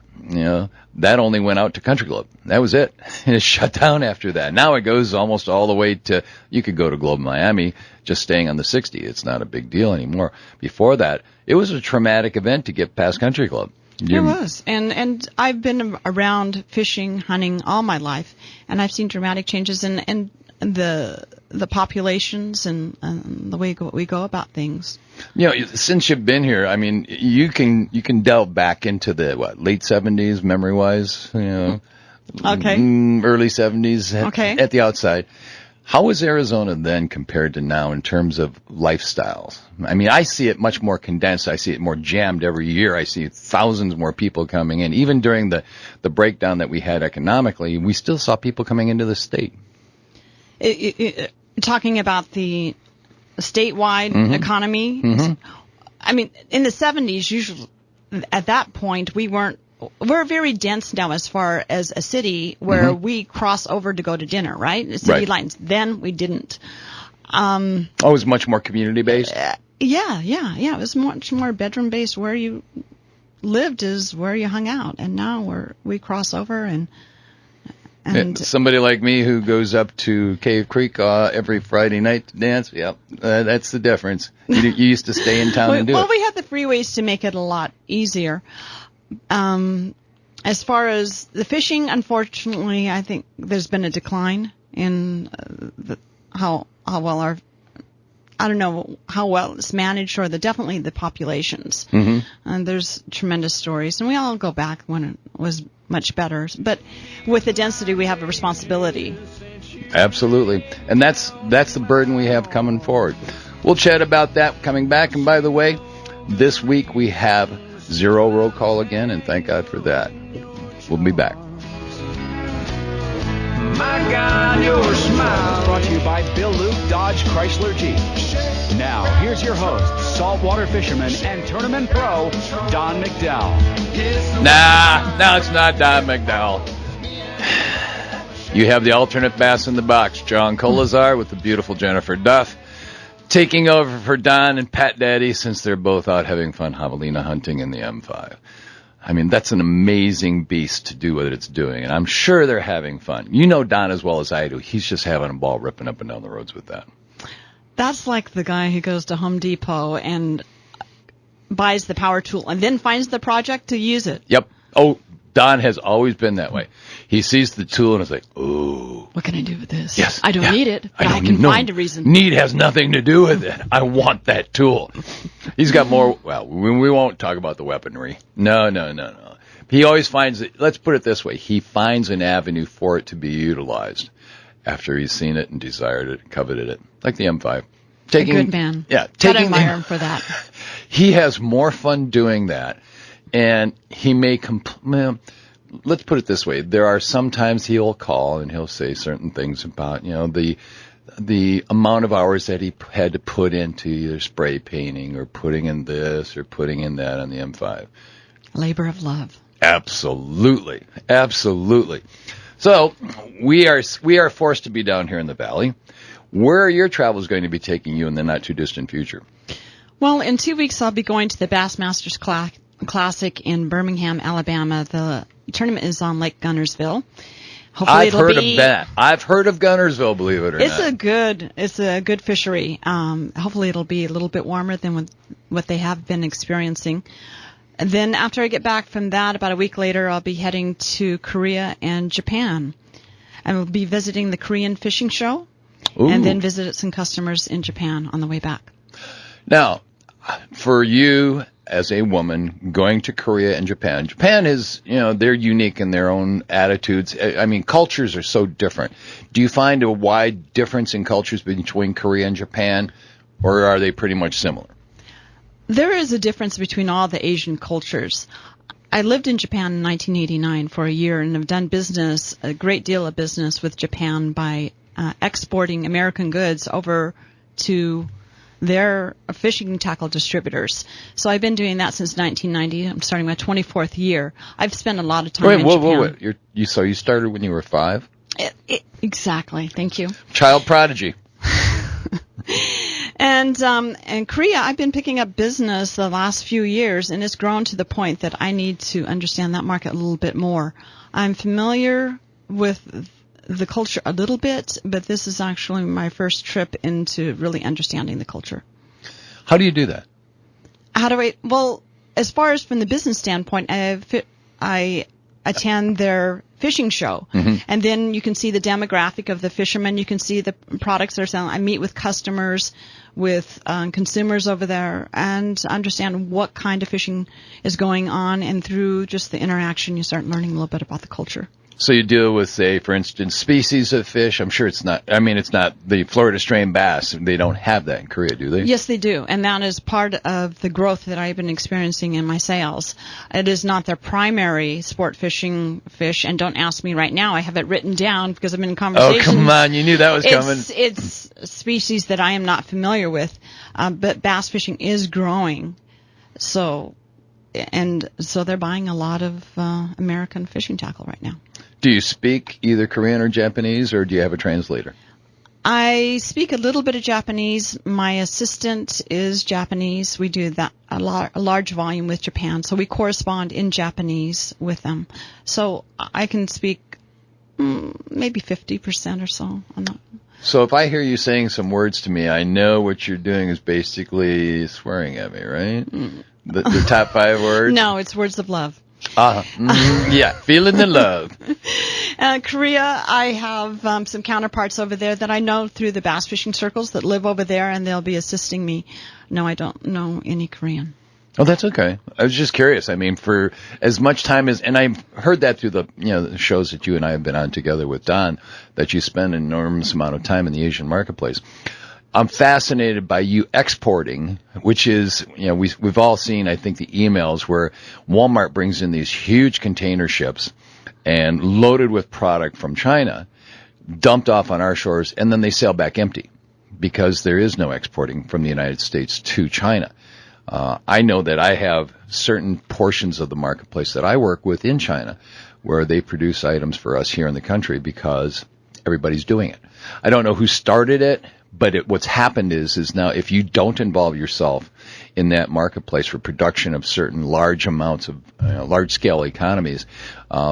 B: that only went out to Country Club. That was it. And it shut down after that. Now it goes almost all the way to, you could go to Globe Miami just staying on the 60. It's not a big deal anymore. Before that, it was a traumatic event to get past Country Club.
C: It was. And I've been around fishing, hunting all my life, and I've seen dramatic changes in the populations and the way we go about things.
B: Since you've been here, you can delve back into the late 70s memory wise,
C: Okay.
B: early 70s
C: Okay.
B: at the outside. How was Arizona then compared to now in terms of lifestyles? I see it much more condensed. I see it more jammed every year. I see thousands more people coming in. Even during the breakdown that we had economically, we still saw people coming into the state.
C: Talking about the statewide economy, in the 70s, usually at that point, we're very dense now as far as a city where we cross over to go to dinner, right? City lines. Then we didn't.
B: It was much more community based?
C: Yeah. It was much more bedroom based. Where you lived is where you hung out. And now we cross over and
B: somebody like me who goes up to Cave Creek every Friday night to dance, that's the difference. You used to stay in town and do it.
C: Well, we had the freeways to make it a lot easier. As far as the fishing, unfortunately, I think there's been a decline in how well our, I don't know how well it's managed, or definitely the populations.
B: Mm-hmm.
C: And there's tremendous stories, and we all go back when it was much better. But with the density, we have a responsibility.
B: Absolutely. And that's the burden we have coming forward. We'll chat about that coming back. And by the way, this week we have zero roll call again, and thank God for that. We'll be back.
D: My God, your smile.
A: Brought to you by Bill Luke Dodge Chrysler Jeep. Now, here's your host, saltwater fisherman and tournament pro, Don McDowell.
B: No, it's not Don McDowell. You have the alternate bass in the box, John Colazar with the beautiful Jennifer Duff, taking over for Don and Pat Daddy since they're both out having fun javelina hunting in the M5. I mean, that's an amazing beast to do what it's doing, and I'm sure they're having fun. You know Don as well as I do. He's just having a ball ripping up and down the roads with that.
C: That's like the guy who goes to Home Depot and buys the power tool and then finds the project to use it.
B: Yep. Oh, Don has always been that way. He sees the tool and is like, ooh.
C: What can I do with this?
B: Yes.
C: I don't need it, but I can find a reason.
B: Need has nothing to do with it. I want that tool. He's got more, well, we won't talk about the weaponry. No. He always finds it, let's put it this way, he finds an avenue for it to be utilized after he's seen it and desired it, coveted it, like the M5.
C: A good man.
B: Yeah.
C: Gotta admire him for that.
B: He has more fun doing that, and he may let's put it this way. There are sometimes he'll call and he'll say certain things about, the amount of hours that he had to put into either spray painting or putting in this or putting in that on the M5.
C: Labor of love.
B: Absolutely. So we are forced to be down here in the valley. Where are your travels going to be taking you in the not too distant future?
C: Well, in 2 weeks I'll be going to the Bassmasters Classic in Birmingham, Alabama. The tournament is on Lake Gunnersville. Hopefully
B: I've heard of that. I've heard of Gunnersville, believe it or not.
C: It's a good fishery. Hopefully it'll be a little bit warmer than what they have been experiencing. And then after I get back from that, about a week later, I'll be heading to Korea and Japan. I will be visiting the Korean fishing show.
B: Ooh.
C: And then visit some customers in Japan on the way back.
B: Now, for you as a woman going to Korea and Japan is, they're unique in their own attitudes. I mean, cultures are so different. Do you find a wide difference in cultures between Korea and Japan, or are they pretty much similar?
C: There is a difference between all the Asian cultures. I lived in Japan in 1989 for a year and have done a great deal of business with Japan by exporting American goods over to their fishing tackle distributors. So I've been doing that since 1990. I'm starting my 24th year. I've spent a lot of time in Japan.
B: Wait. So you started when you were 5?
C: Exactly. Thank you.
B: Child prodigy.
C: And in Korea, I've been picking up business the last few years, and it's grown to the point that I need to understand that market a little bit more. I'm familiar with the culture a little bit, but this is actually my first trip into really understanding the culture.
B: How do you do that?
C: Well, as far as from the business standpoint, I attend their fishing show, and then you can see the demographic of the fishermen. You can see the products they're selling. I meet with customers, with consumers over there, and understand what kind of fishing is going on. And through just the interaction, you start learning a little bit about the culture.
B: So you deal with, say, for instance, species of fish. I'm sure it's not the Florida strain bass. They don't have that in Korea, do they?
C: Yes, they do. And that is part of the growth that I've been experiencing in my sales. It is not their primary sport fishing fish. And don't ask me right now. I have it written down because I've been in conversations.
B: Oh, come on. You knew that was coming.
C: It's species that I am not familiar with. But bass fishing is growing. So they're buying a lot of American fishing tackle right now.
B: Do you speak either Korean or Japanese, or do you have a translator?
C: I speak a little bit of Japanese. My assistant is Japanese. We do that a large volume with Japan, so we correspond in Japanese with them. So I can speak maybe 50% or so.
B: So if I hear you saying some words to me, I know what you're doing is basically swearing at me, right? The top 5 words?
C: No, it's words of love.
B: Yeah, feeling the love.
C: Korea, I have some counterparts over there that I know through the bass fishing circles that live over there, and they'll be assisting me. No, I don't know any Korean.
B: Oh, that's okay. I was just curious. I mean, for as much time as, and I've heard that through the shows that you and I have been on together with Don, that you spend an enormous amount of time in the Asian marketplace. I'm fascinated by you exporting, which is, we've all seen, I think, the emails where Walmart brings in these huge container ships and loaded with product from China, dumped off on our shores, and then they sail back empty because there is no exporting from the United States to China. I know that I have certain portions of the marketplace that I work with in China where they produce items for us here in the country because everybody's doing it. I don't know who started it, but what's happened is now if you don't involve yourself in that marketplace for production of certain large amounts of large-scale economies,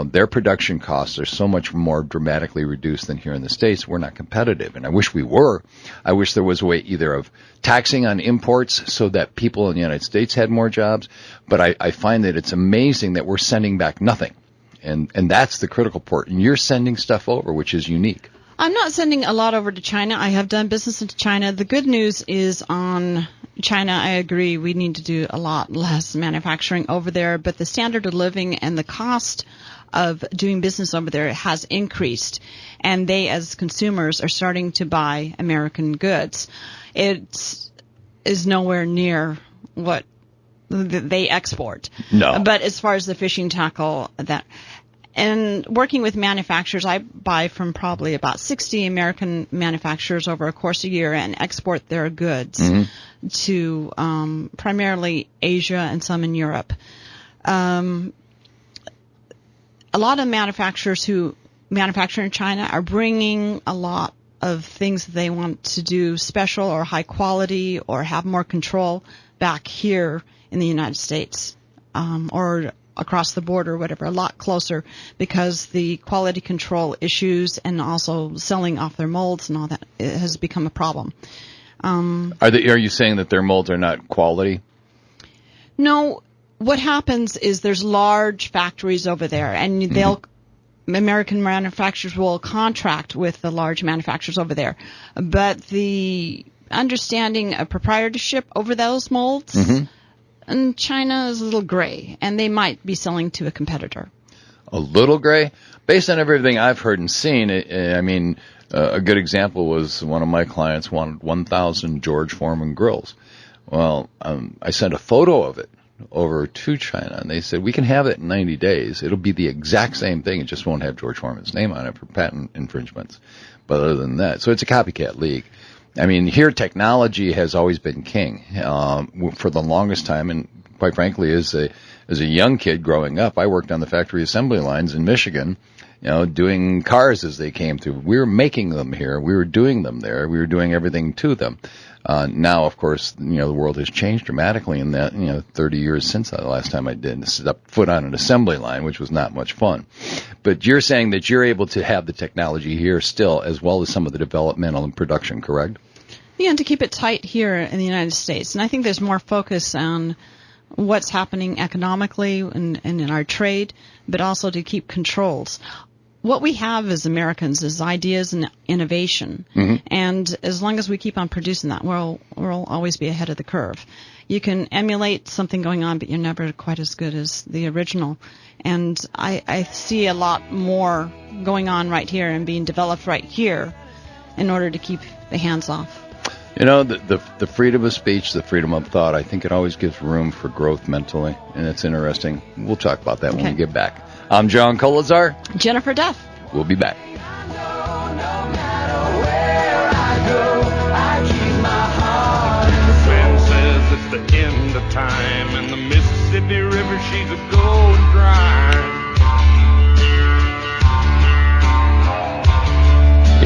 B: their production costs are so much more dramatically reduced than here in the States. We're not competitive, and I wish we were. I wish there was a way either of taxing on imports so that people in the United States had more jobs, but I find that it's amazing that we're sending back nothing, and that's the critical part. And you're sending stuff over, which is unique.
C: I'm not sending a lot over to China. I have done business into China. The good news is on China, I agree, we need to do a lot less manufacturing over there, but the standard of living and the cost of doing business over there has increased, and they, as consumers, are starting to buy American goods. It is nowhere near what they export.
B: No.
C: But as far as the fishing tackle, and working with manufacturers, I buy from probably about 60 American manufacturers over a course of a year and export their goods to primarily Asia and some in Europe. A lot of manufacturers who manufacture in China are bringing a lot of things that they want to do special or high quality or have more control back here in the United States, or across the border, whatever, a lot closer, because the quality control issues and also selling off their molds and all that has become a problem.
B: Are you saying that their molds are not quality?
C: No. What happens is there's large factories over there, and American manufacturers will contract with the large manufacturers over there. But the understanding of proprietorship over those molds, and China is a little gray, and they might be selling to a competitor.
B: A little gray? Based on everything I've heard and seen, a good example was one of my clients wanted 1,000 George Foreman grills. Well, I sent a photo of it over to China, and they said, we can have it in 90 days. It'll be the exact same thing. It just won't have George Foreman's name on it for patent infringements. But other than that, so it's a copycat league. I mean, here technology has always been king for the longest time, and quite frankly, as a young kid growing up, I worked on the factory assembly lines in Michigan, doing cars as they came through. We were making them here. We were doing them there. We were doing everything to them. Now, of course, the world has changed dramatically in that, 30 years since the last time I did step foot on an assembly line, which was not much fun. But you're saying that you're able to have the technology here still, as well as some of the developmental and production, correct?
C: Yeah, and to keep it tight here in the United States. And I think there's more focus on what's happening economically and in our trade, but also to keep controls. What we have as Americans is ideas and innovation, and as long as we keep on producing that, we'll always be ahead of the curve. You can emulate something going on, but you're never quite as good as the original. And I see a lot more going on right here and being developed right here in order to keep the hands off.
B: The freedom of speech, the freedom of thought, I think it always gives room for growth mentally, and it's interesting. We'll talk about that when we get back. I'm John Colazar.
C: Jennifer Duff.
B: We'll be back.
D: Friend says it's the end of time, and the Mississippi River, she's a going dry.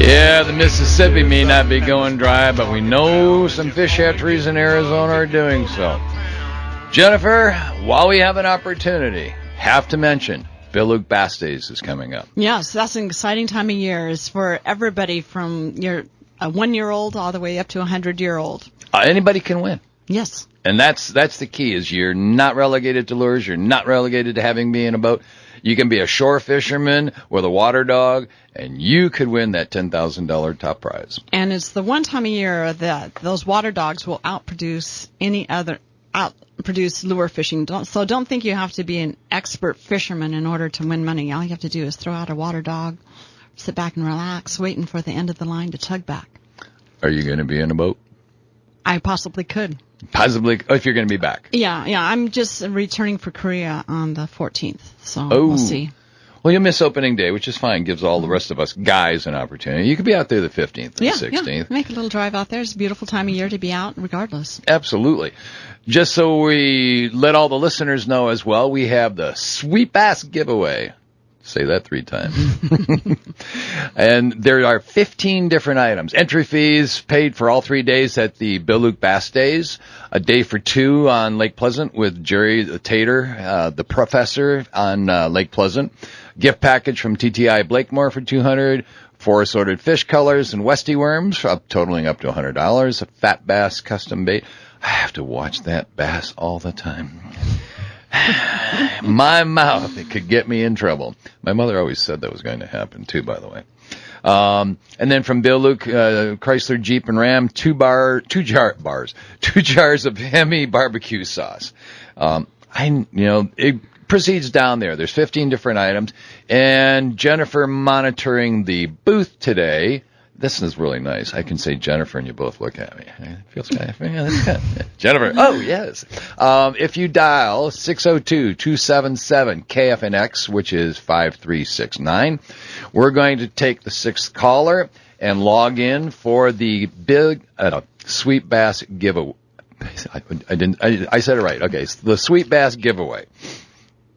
B: Yeah, the Mississippi may not be going dry, but we know some fish hatcheries in Arizona are doing so. Jennifer, while we have an opportunity, have to mention Bill Bass Days is coming up.
C: Yes, that's an exciting time of year. It's for everybody from your 1-year-old all the way up to a 100-year-old.
B: Anybody can win.
C: Yes.
B: And that's the key, is you're not relegated to lures. You're not relegated to having me in a boat. You can be a shore fisherman with a water dog, and you could win that $10,000 top prize.
C: And it's the one time a year that those water dogs will outproduce lure fishing. Don't think you have to be an expert fisherman in order to win money. All you have to do is throw out a water dog, sit back and relax, waiting for the end of the line to tug back.
B: Are you going to be in a boat?
C: I possibly could.
B: Possibly, if you're going to be back.
C: Yeah. I'm just returning for Korea on the 14th, so we'll see.
B: Well, you'll miss opening day, which is fine. Gives all the rest of us guys an opportunity. You could be out there the 15th and 16th.
C: Yeah. Make a little drive out there. It's a beautiful time of year to be out, regardless.
B: Absolutely. Just so we let all the listeners know as well, we have the Sweet Bass giveaway. Say that 3 times. And there are 15 different items. Entry fees paid for all 3 days at the Bill Luke Bass Days. A day for 2 on Lake Pleasant with Jerry the Tater, the professor on Lake Pleasant. Gift package from TTI Blakemore for $200. 4 assorted fish colors and Westie worms, totaling up to $100. A fat bass custom bait. I have to watch that bass all the time. My mouth, it could get me in trouble. My mother always said that was going to happen too, by the way. And then from Bill Luke, Chrysler, Jeep, and Ram, 2 jars of Hemi barbecue sauce. It proceeds down there. There's 15 different items. And Jennifer monitoring the booth today. This is really nice. I can say Jennifer and you both look at me. It feels kind of, that's kind of, Jennifer. Oh, yes. If you dial 602-277-KFNX, which is 5369, we're going to take the 6th caller and log in for the big Sweet Bass giveaway. I said it right. Okay. The Sweet Bass giveaway.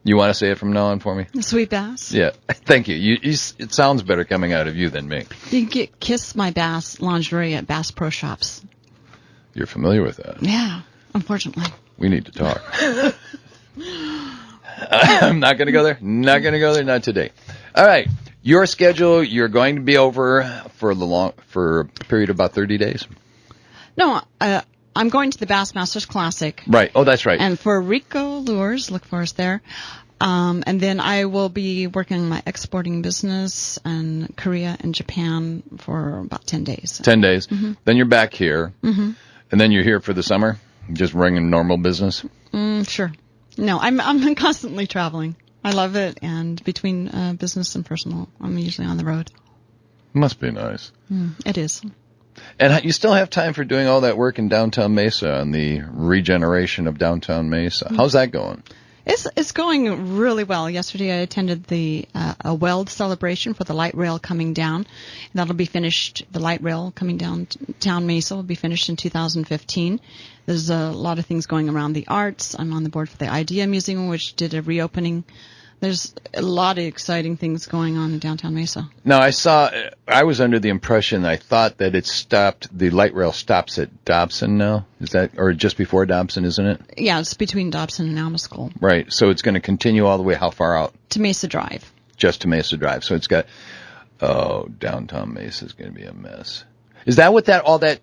B: You want to say it from now on for me?
C: Sweet Bass?
B: Yeah. Thank you. It sounds better coming out of you than me.
C: You can get Kiss My Bass lingerie at Bass Pro Shops.
B: You're familiar with that?
C: Yeah, unfortunately.
B: We need to talk. I'm not going to go there. Not going to go there. Not today. All right. Your schedule, you're going to be over for a period of about 30 days?
C: No, I'm going to the Bassmasters Classic.
B: Right. Oh, that's right.
C: And for Rico Lures, look for us there. And then I will be working on my exporting business in Korea and Japan for about 10 days.
B: 10 days.
C: Mm-hmm.
B: Then you're back here. Mm-hmm. And then you're here for the summer? Just running normal business?
C: Sure. No, I'm constantly traveling. I love it. And between business and personal, I'm usually on the road.
B: Must be nice.
C: It is.
B: And you still have time for doing all that work in downtown Mesa and the regeneration of downtown Mesa. How's that going?
C: It's going really well. Yesterday I attended a weld celebration for the light rail coming down. That'll be finished. The light rail coming downtown Mesa will be finished in 2015. There's a lot of things going around the arts. I'm on the board for the Idea Museum, which did a reopening. There's a lot of exciting things going on in downtown Mesa.
B: Now, I was under the impression, I thought that the light rail stops at Dobson now. Is that, or just before Dobson, isn't it?
C: Yeah, it's between Dobson and Alma School.
B: Right, so it's going to continue all the way, how far out?
C: To Mesa Drive.
B: Just to Mesa Drive. So it's got, downtown Mesa is going to be a mess. Is that what all that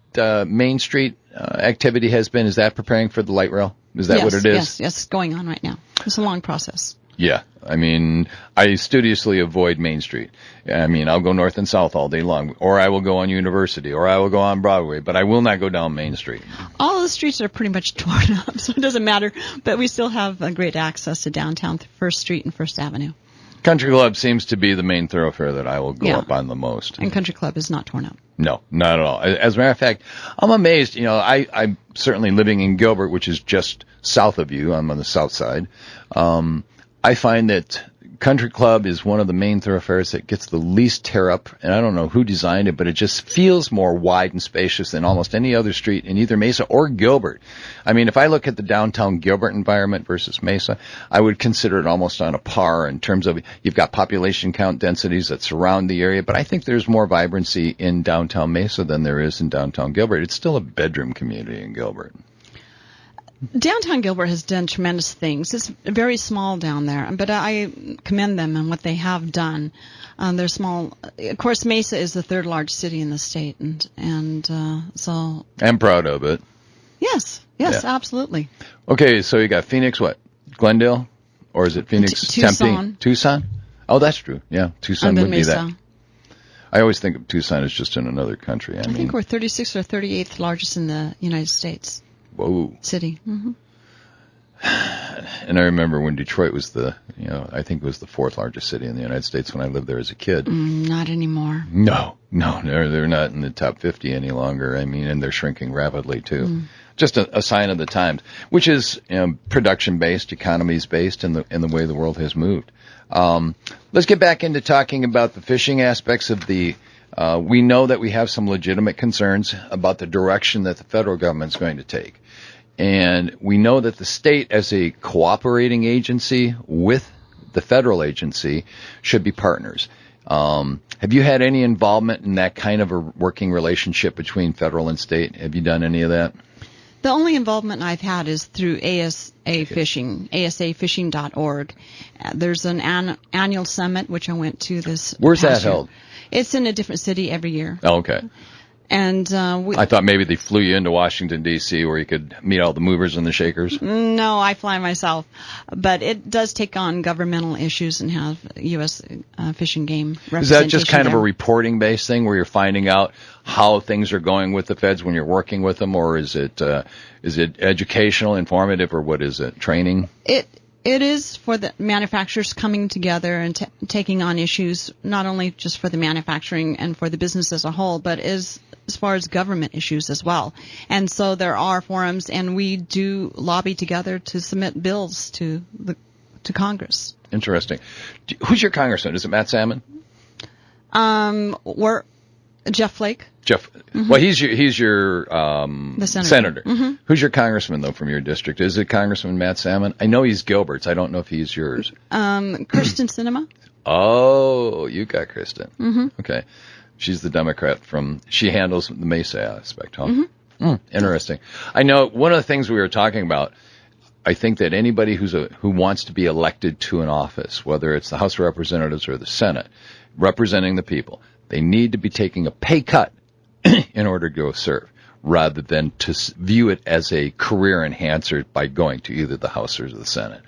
B: Main Street activity has been? Is that preparing for the light rail? Is that what it is?
C: Yes, it's going on right now. It's a long process.
B: Yeah, I mean, I studiously avoid Main Street. I mean, I'll go north and south all day long, or I will go on University, or I will go on Broadway, but I will not go down Main Street.
C: All the streets are pretty much torn up, so it doesn't matter, but we still have great access to downtown through First Street and First Avenue.
B: Country Club seems to be the main thoroughfare that I will go up on the most.
C: And Country Club is not torn up.
B: No, not at all. As a matter of fact, I'm amazed. I'm certainly living in Gilbert, which is just south of you. I'm on the south side. I find that Country Club is one of the main thoroughfares that gets the least tear up, and I don't know who designed it, but it just feels more wide and spacious than almost any other street in either Mesa or Gilbert. I mean, if I look at the downtown Gilbert environment versus Mesa, I would consider it almost on a par in terms of you've got population count densities that surround the area, but I think there's more vibrancy in downtown Mesa than there is in downtown Gilbert. It's still a bedroom community in Gilbert.
C: Downtown Gilbert has done tremendous things. It's very small down there, but I commend them on what they have done. They're small. Of course, Mesa is the third largest city in the state, and so.
B: I'm proud of it.
C: Yes,
B: Yeah.
C: absolutely.
B: Okay, so you got Phoenix, what? Glendale? Or is it Phoenix,
C: Tucson.
B: Tempe? Tucson? Oh, that's true. Yeah, Tucson
C: And then
B: would be that.
C: Mesa.
B: I always think of Tucson as just in another country.
C: I think we're 36th or 38th largest in the United States.
B: Whoa.
C: City. Mm-hmm.
B: And I remember when Detroit was I think it was the 4th largest city in the United States when I lived there as a kid.
C: Not anymore.
B: No, they're not in the top 50 any longer. I mean, and they're shrinking rapidly too. Just a sign of the times, which is production based, economies based, in the way the world has moved. Let's get back into talking about the fishing aspects of the. We know that we have some legitimate concerns about the direction that the federal government is going to take. And we know that the state, as a cooperating agency with the federal agency, should be partners. Have you had any involvement in that kind of a working relationship between federal and state? Have you done any of that?
C: The only involvement I've had is through ASA Fishing, asafishing.org. There's an annual summit, which I went to this
B: Where's that
C: past year.
B: held?
C: It's in a different city every year.
B: Oh, okay.
C: And
B: I thought maybe they flew you into Washington, D.C., where you could meet all the movers and the shakers.
C: No, I fly myself. But it does take on governmental issues and have U.S. Fish and Game representation.
B: Is that just kind of a
C: there.
B: reporting-based thing where you're finding out how things are going with the feds when you're working with them, or is it educational, informative, or what is it, training?
C: It is for the manufacturers coming together and taking on issues, not only just for the manufacturing and for the business as a whole, but as far as government issues as well. And so there are forums, and we do lobby together to submit bills to Congress.
B: Interesting. Who's your congressman? Is it Matt Salmon?
C: We're Jeff Flake.
B: Jeff. Mm-hmm. Well, he's your
C: the
B: senator.
C: Mm-hmm.
B: Who's your congressman, though, from your district? Is it Congressman Matt Salmon? I know he's Gilbert's. I don't know if he's yours.
C: Kirsten Sinema.
B: Oh, you got Kristen.
C: Mm-hmm.
B: Okay. She's the Democrat she handles the Mesa aspect, huh? Mm-hmm. Interesting. I know one of the things we were talking about, I think that anybody who wants to be elected to an office, whether it's the House of Representatives or the Senate, representing the people, they need to be taking a pay cut in order to go serve, rather than to view it as a career enhancer by going to either the House or the Senate.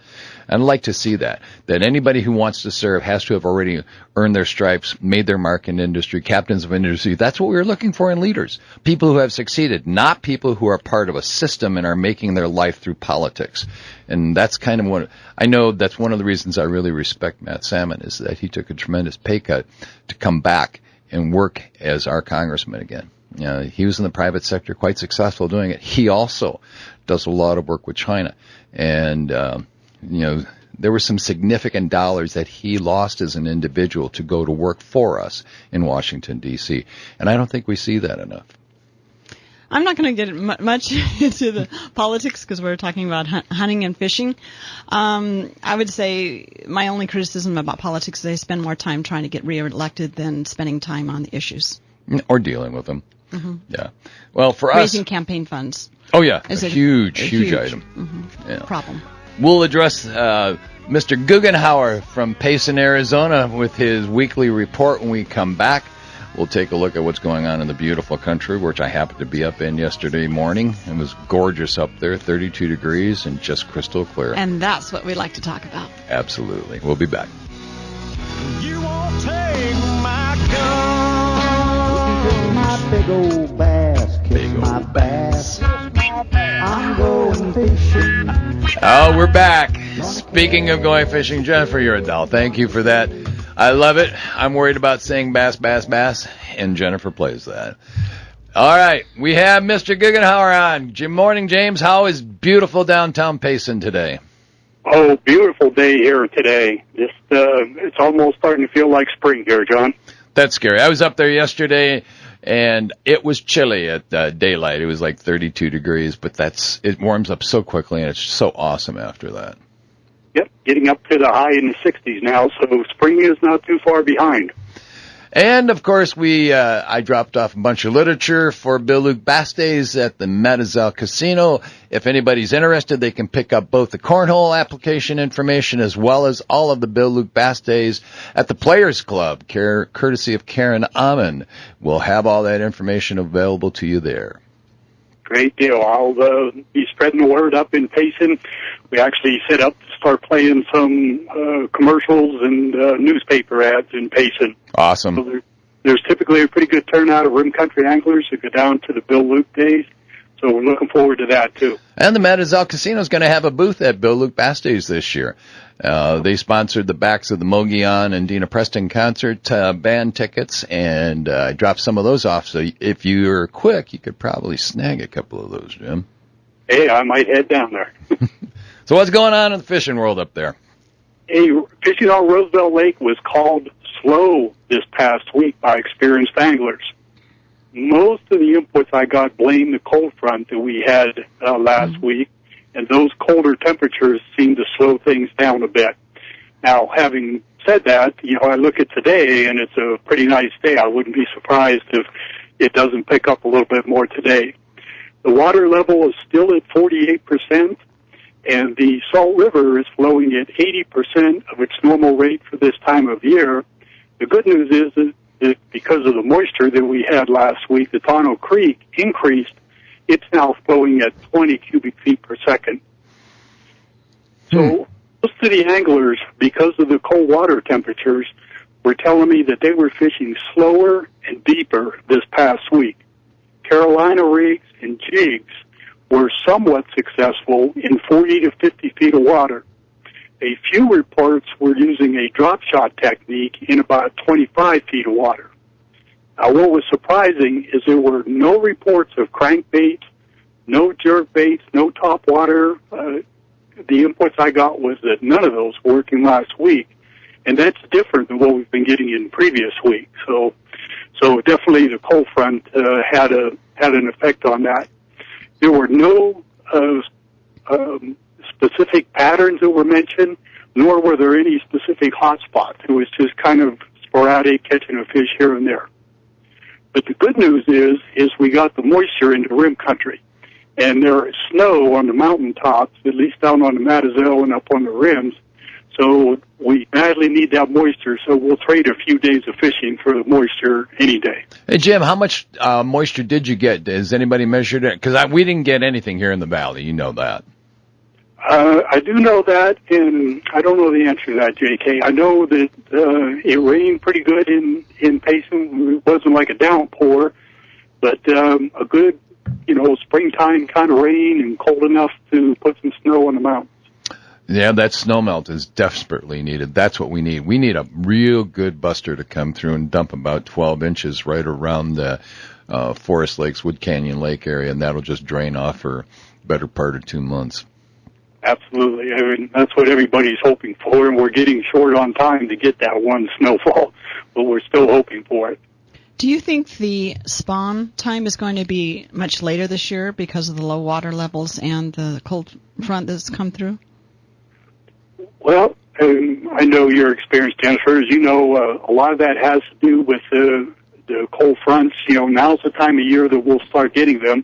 B: And I'd like to see that anybody who wants to serve has to have already earned their stripes, made their mark in industry, captains of industry. That's what we were looking for in leaders. People who have succeeded, not people who are part of a system and are making their life through politics. And that's kind of I know that's one of the reasons I really respect Matt Salmon, is that he took a tremendous pay cut to come back and work as our congressman again. He was in the private sector, quite successful doing it. He also does a lot of work with China. And, there were some significant dollars that he lost as an individual to go to work for us in Washington, D.C. And I don't think we see that enough.
C: I'm not going to get much into the politics because we're talking about hunting and fishing. I would say my only criticism about politics is they spend more time trying to get reelected than spending time on the issues.
B: Or dealing with them.
C: Mm-hmm.
B: Yeah. Well, for
C: Raising
B: us...
C: campaign funds.
B: Oh, yeah.
C: Is
B: a huge item.
C: Mm-hmm. Problem.
B: We'll address Mr. Guggenhauer from Payson, Arizona, with his weekly report when we come back. We'll take a look at what's going on in the beautiful country, which I happened to be up in yesterday morning. It was gorgeous up there, 32 degrees and just crystal clear.
C: And that's what we like to talk about.
B: Absolutely. We'll be back.
G: You won't take my gun.
F: My big old bass, kiss my bass. I'm going fishing.
B: Oh, we're back. Speaking of going fishing, Jennifer, you're a doll. Thank you for that. I love it. I'm worried about saying bass, bass, bass, and Jennifer plays that. All right, we have Mr. Guggenhauer on. Good morning, James. How is beautiful downtown Payson today?
H: Oh, beautiful day here today. Just it's almost starting to feel like spring here, John.
B: That's scary. I was up there yesterday, and it was chilly at daylight. It was like 32 degrees, but it warms up so quickly, and it's so awesome after that.
H: Yep, getting up to the high in the 60s now, so spring is not too far behind.
B: And, of course, I dropped off a bunch of literature for Bill Luke Bass Days at the McDowell Casino. If anybody's interested, they can pick up both the cornhole application information as well as all of the Bill Luke Bass Days at the Players Club, courtesy of Karen Amon. We'll have all that information available to you there.
H: Great deal. I'll be spreading the word up in Payson. We actually set up to start playing some commercials and newspaper ads in Payson.
B: Awesome.
H: So there's typically a pretty good turnout of rim country anglers who go down to the Bill Luke days. So we're looking forward to that, too.
B: And the McDowell Casino is going to have a booth at Bill Luke Bass Days this year. They sponsored the backs of the Mogollon and Dina Preston concert band tickets, and I dropped some of those off. So if you're quick, you could probably snag a couple of those, Jim.
H: Hey, I might head down there.
B: So what's going on in the fishing world up there?
H: Hey, fishing on Roosevelt Lake was called slow this past week by experienced anglers. Most of the inputs I got blame the cold front that we had last week, and those colder temperatures seem to slow things down a bit. Now, having said that, I look at today, and it's a pretty nice day. I wouldn't be surprised if it doesn't pick up a little bit more today. The water level is still at 48%, and the Salt River is flowing at 80% of its normal rate for this time of year. The good news is that because of the moisture that we had last week, the Tonto Creek increased. It's now flowing at 20 cubic feet per second. So most of the anglers, because of the cold water temperatures, were telling me that they were fishing slower and deeper this past week. Carolina rigs and jigs were somewhat successful in 40 to 50 feet of water. A few reports were using a drop shot technique in about 25 feet of water. Now, what was surprising is there were no reports of crankbaits, no jerkbaits, no top water. The inputs I got was that none of those were working last week, and that's different than what we've been getting in previous weeks. So definitely the cold front had an effect on that. There were no specific patterns that were mentioned, nor were there any specific hot spots. It was just kind of sporadic, catching a fish here and there. But the good news is we got the moisture into rim country. And there is snow on the mountaintops, at least down on the Madazelle and up on the rims. So we badly need that moisture, so we'll trade a few days of fishing for the moisture any day.
B: Hey, Jim, how much moisture did you get? Has anybody measured it? Because we didn't get anything here in the valley. You know that.
H: I do know that, and I don't know the answer to that, J.K. I know that it rained pretty good in Payson. It wasn't like a downpour, but a good, springtime kind of rain and cold enough to put some snow on the mountains. Yeah,
B: that snow melt is desperately needed. That's what we need. We need a real good buster to come through and dump about 12 inches right around the Forest Lakes, Wood Canyon Lake area, and that'll just drain off for better part of 2 months.
H: Absolutely. I mean, that's what everybody's hoping for, and we're getting short on time to get that one snowfall, but we're still hoping for it.
C: Do you think the spawn time is going to be much later this year because of the low water levels and the cold front that's come through?
H: Well, I know you're experienced, Jennifer. As you know, a lot of that has to do with the cold fronts. Now's the time of year that we'll start getting them.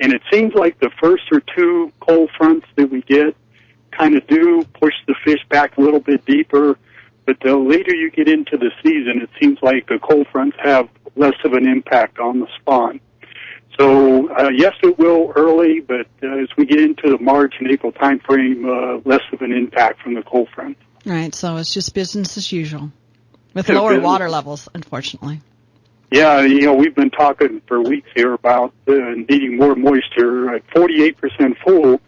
H: And it seems like the first or two cold fronts that we get kind of do push the fish back a little bit deeper. But the later you get into the season, it seems like the cold fronts have less of an impact on the spawn. So, yes, it will early, but as we get into the March and April time frame, less of an impact from the cold front.
C: Right, so it's just business as usual with lower water levels, unfortunately.
H: Yeah, we've been talking for weeks here about needing more moisture. At 48% full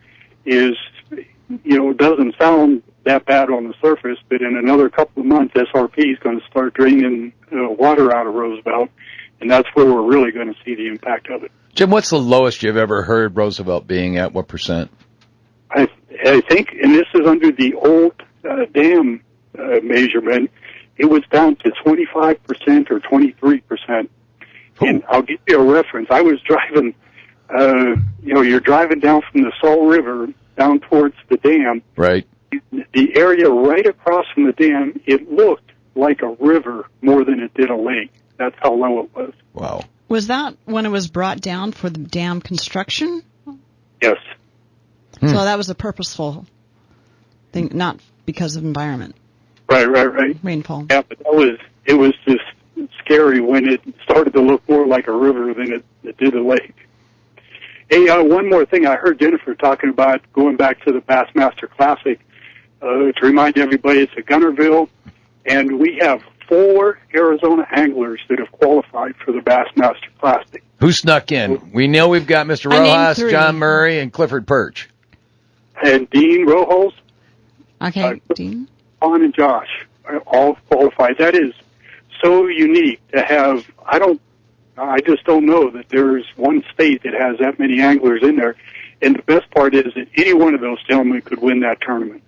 H: is, doesn't sound that bad on the surface, but in another couple of months, SRP is going to start draining water out of Roosevelt, and that's where we're really going to see the impact of it.
B: Jim, what's the lowest you've ever heard Roosevelt being at? What percent?
H: I think, and this is under the old dam measurement, it was down to 25% or 23%. And I'll give you a reference. I was driving, you're driving down from the Salt River down towards the dam.
B: Right.
H: The area right across from the dam, it looked like a river more than it did a lake. That's how low it was.
B: Wow.
C: Was that when it was brought down for the dam construction?
H: Yes.
C: So that was a purposeful thing, not because of environment.
H: Right.
C: Rainfall.
H: Yeah, but it was just scary when it started to look more like a river than it did a lake. Hey, one more thing. I heard Jennifer talking about going back to the Bassmaster Classic. To remind everybody, it's at Gunnerville, and we have 4 Arizona anglers that have qualified for the Bassmaster Classic.
I: Who snuck in? We know we've got Mr. Rojas, John Murray, and Clifford Perch.
H: And Dean Rojas.
C: Okay, Dean.
H: Juan and Josh are all qualified. That is so unique to have. I just don't know that there's one state that has that many anglers in there. And the best part is that any one of those gentlemen could win that tournament.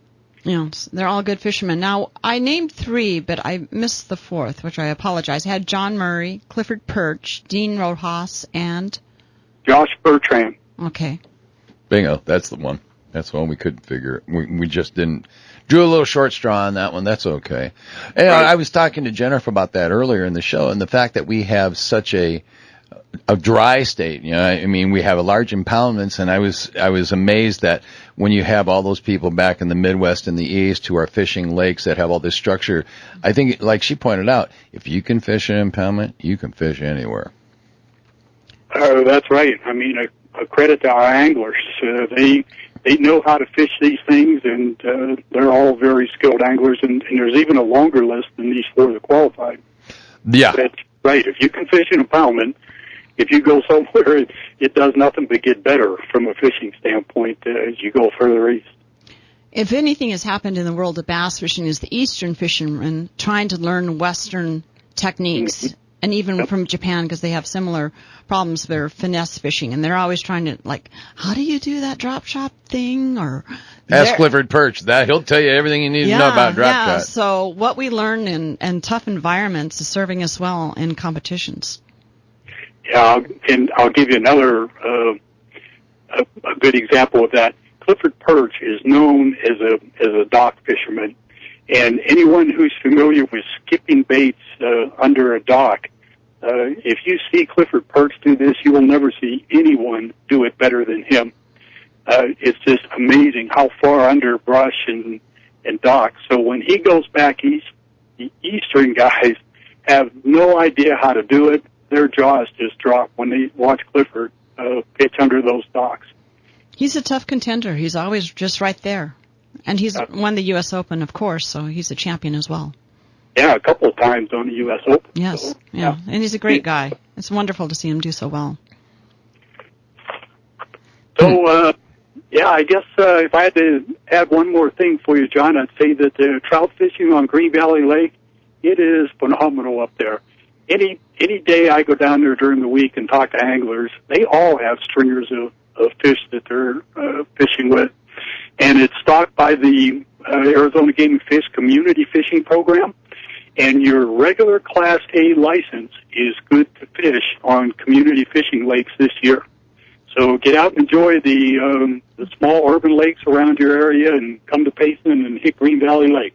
C: Yeah, they're all good fishermen. Now, I named 3, but I missed the 4th, which I apologize. I had John Murray, Clifford Perch, Dean Rojas, and
H: Josh Bertrand.
C: Okay.
I: Bingo. That's the one. That's the one we couldn't figure. We just didn't. Drew a little short straw on that one. That's okay. And
H: Right.
I: I was talking to Jennifer about that earlier in the show, and the fact that we have such a dry state. You know, I mean, we have a large impoundments, and I was amazed that when you have all those people back in the Midwest and the East who are fishing lakes that have all this structure, I think, like she pointed out, if you can fish an impoundment, you can fish anywhere.
H: That's right. I mean, a credit to our anglers. They know how to fish these things, and they're all very skilled anglers, and there's even a longer list than these 4 that qualified.
I: Yeah.
H: That's right. If you can fish an impoundment, if you go somewhere, it does nothing but get better from a fishing standpoint as you go further east.
C: If anything has happened in the world of bass fishing is the Eastern fishermen trying to learn Western techniques, and even from Japan, because they have similar problems. They're finesse fishing, and they're always trying to, like, how do you do that drop shot thing? Or
I: Ask Clifford Perch. That he'll tell you everything you need to know about drop shot.
C: So what we learn in tough environments is serving us well in competitions.
H: Yeah, and I'll give you another a good example of that. Clifford Perch is known as a dock fisherman, and anyone who's familiar with skipping baits under a dock, if you see Clifford Perch do this, you will never see anyone do it better than him. It's just amazing how far under brush and docks. So when he goes back east, the Eastern guys have no idea how to do it. Their jaws just drop when they watch Clifford pitch under those docks.
C: He's a tough contender. He's always just right there. And he's won the U.S. Open, of course, so he's a champion as well.
H: Yeah, a couple of times on the U.S. Open.
C: Yes,
H: so,
C: yeah. And he's a great guy. It's wonderful to see him do so well.
H: So, I guess if I had to add one more thing for you, John, I'd say that trout fishing on Green Valley Lake, it is phenomenal up there. Any day I go down there during the week and talk to anglers, they all have stringers of fish that they're fishing with. And it's stocked by the Arizona Game and Fish Community Fishing Program. And your regular Class A license is good to fish on community fishing lakes this year. So get out and enjoy the small urban lakes around your area and come to Payson and hit Green Valley Lake.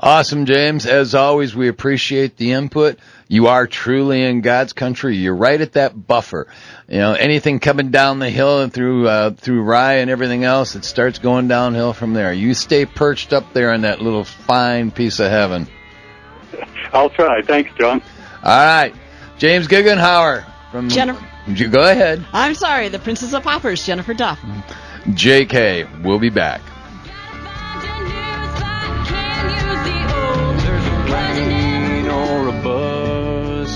I: Awesome, James. As always, we appreciate the input. You are truly in God's country. You're right at that buffer. You know, anything coming down the hill and through Rye and everything else, it starts going downhill from there. You stay perched up there in that little fine piece of heaven.
H: I'll try. Thanks, John.
I: All right. James Guggenhauer from
C: Jennifer.
I: Go ahead.
C: I'm sorry, the Princess of Poppers, Jennifer Duff.
I: JK, we'll be back.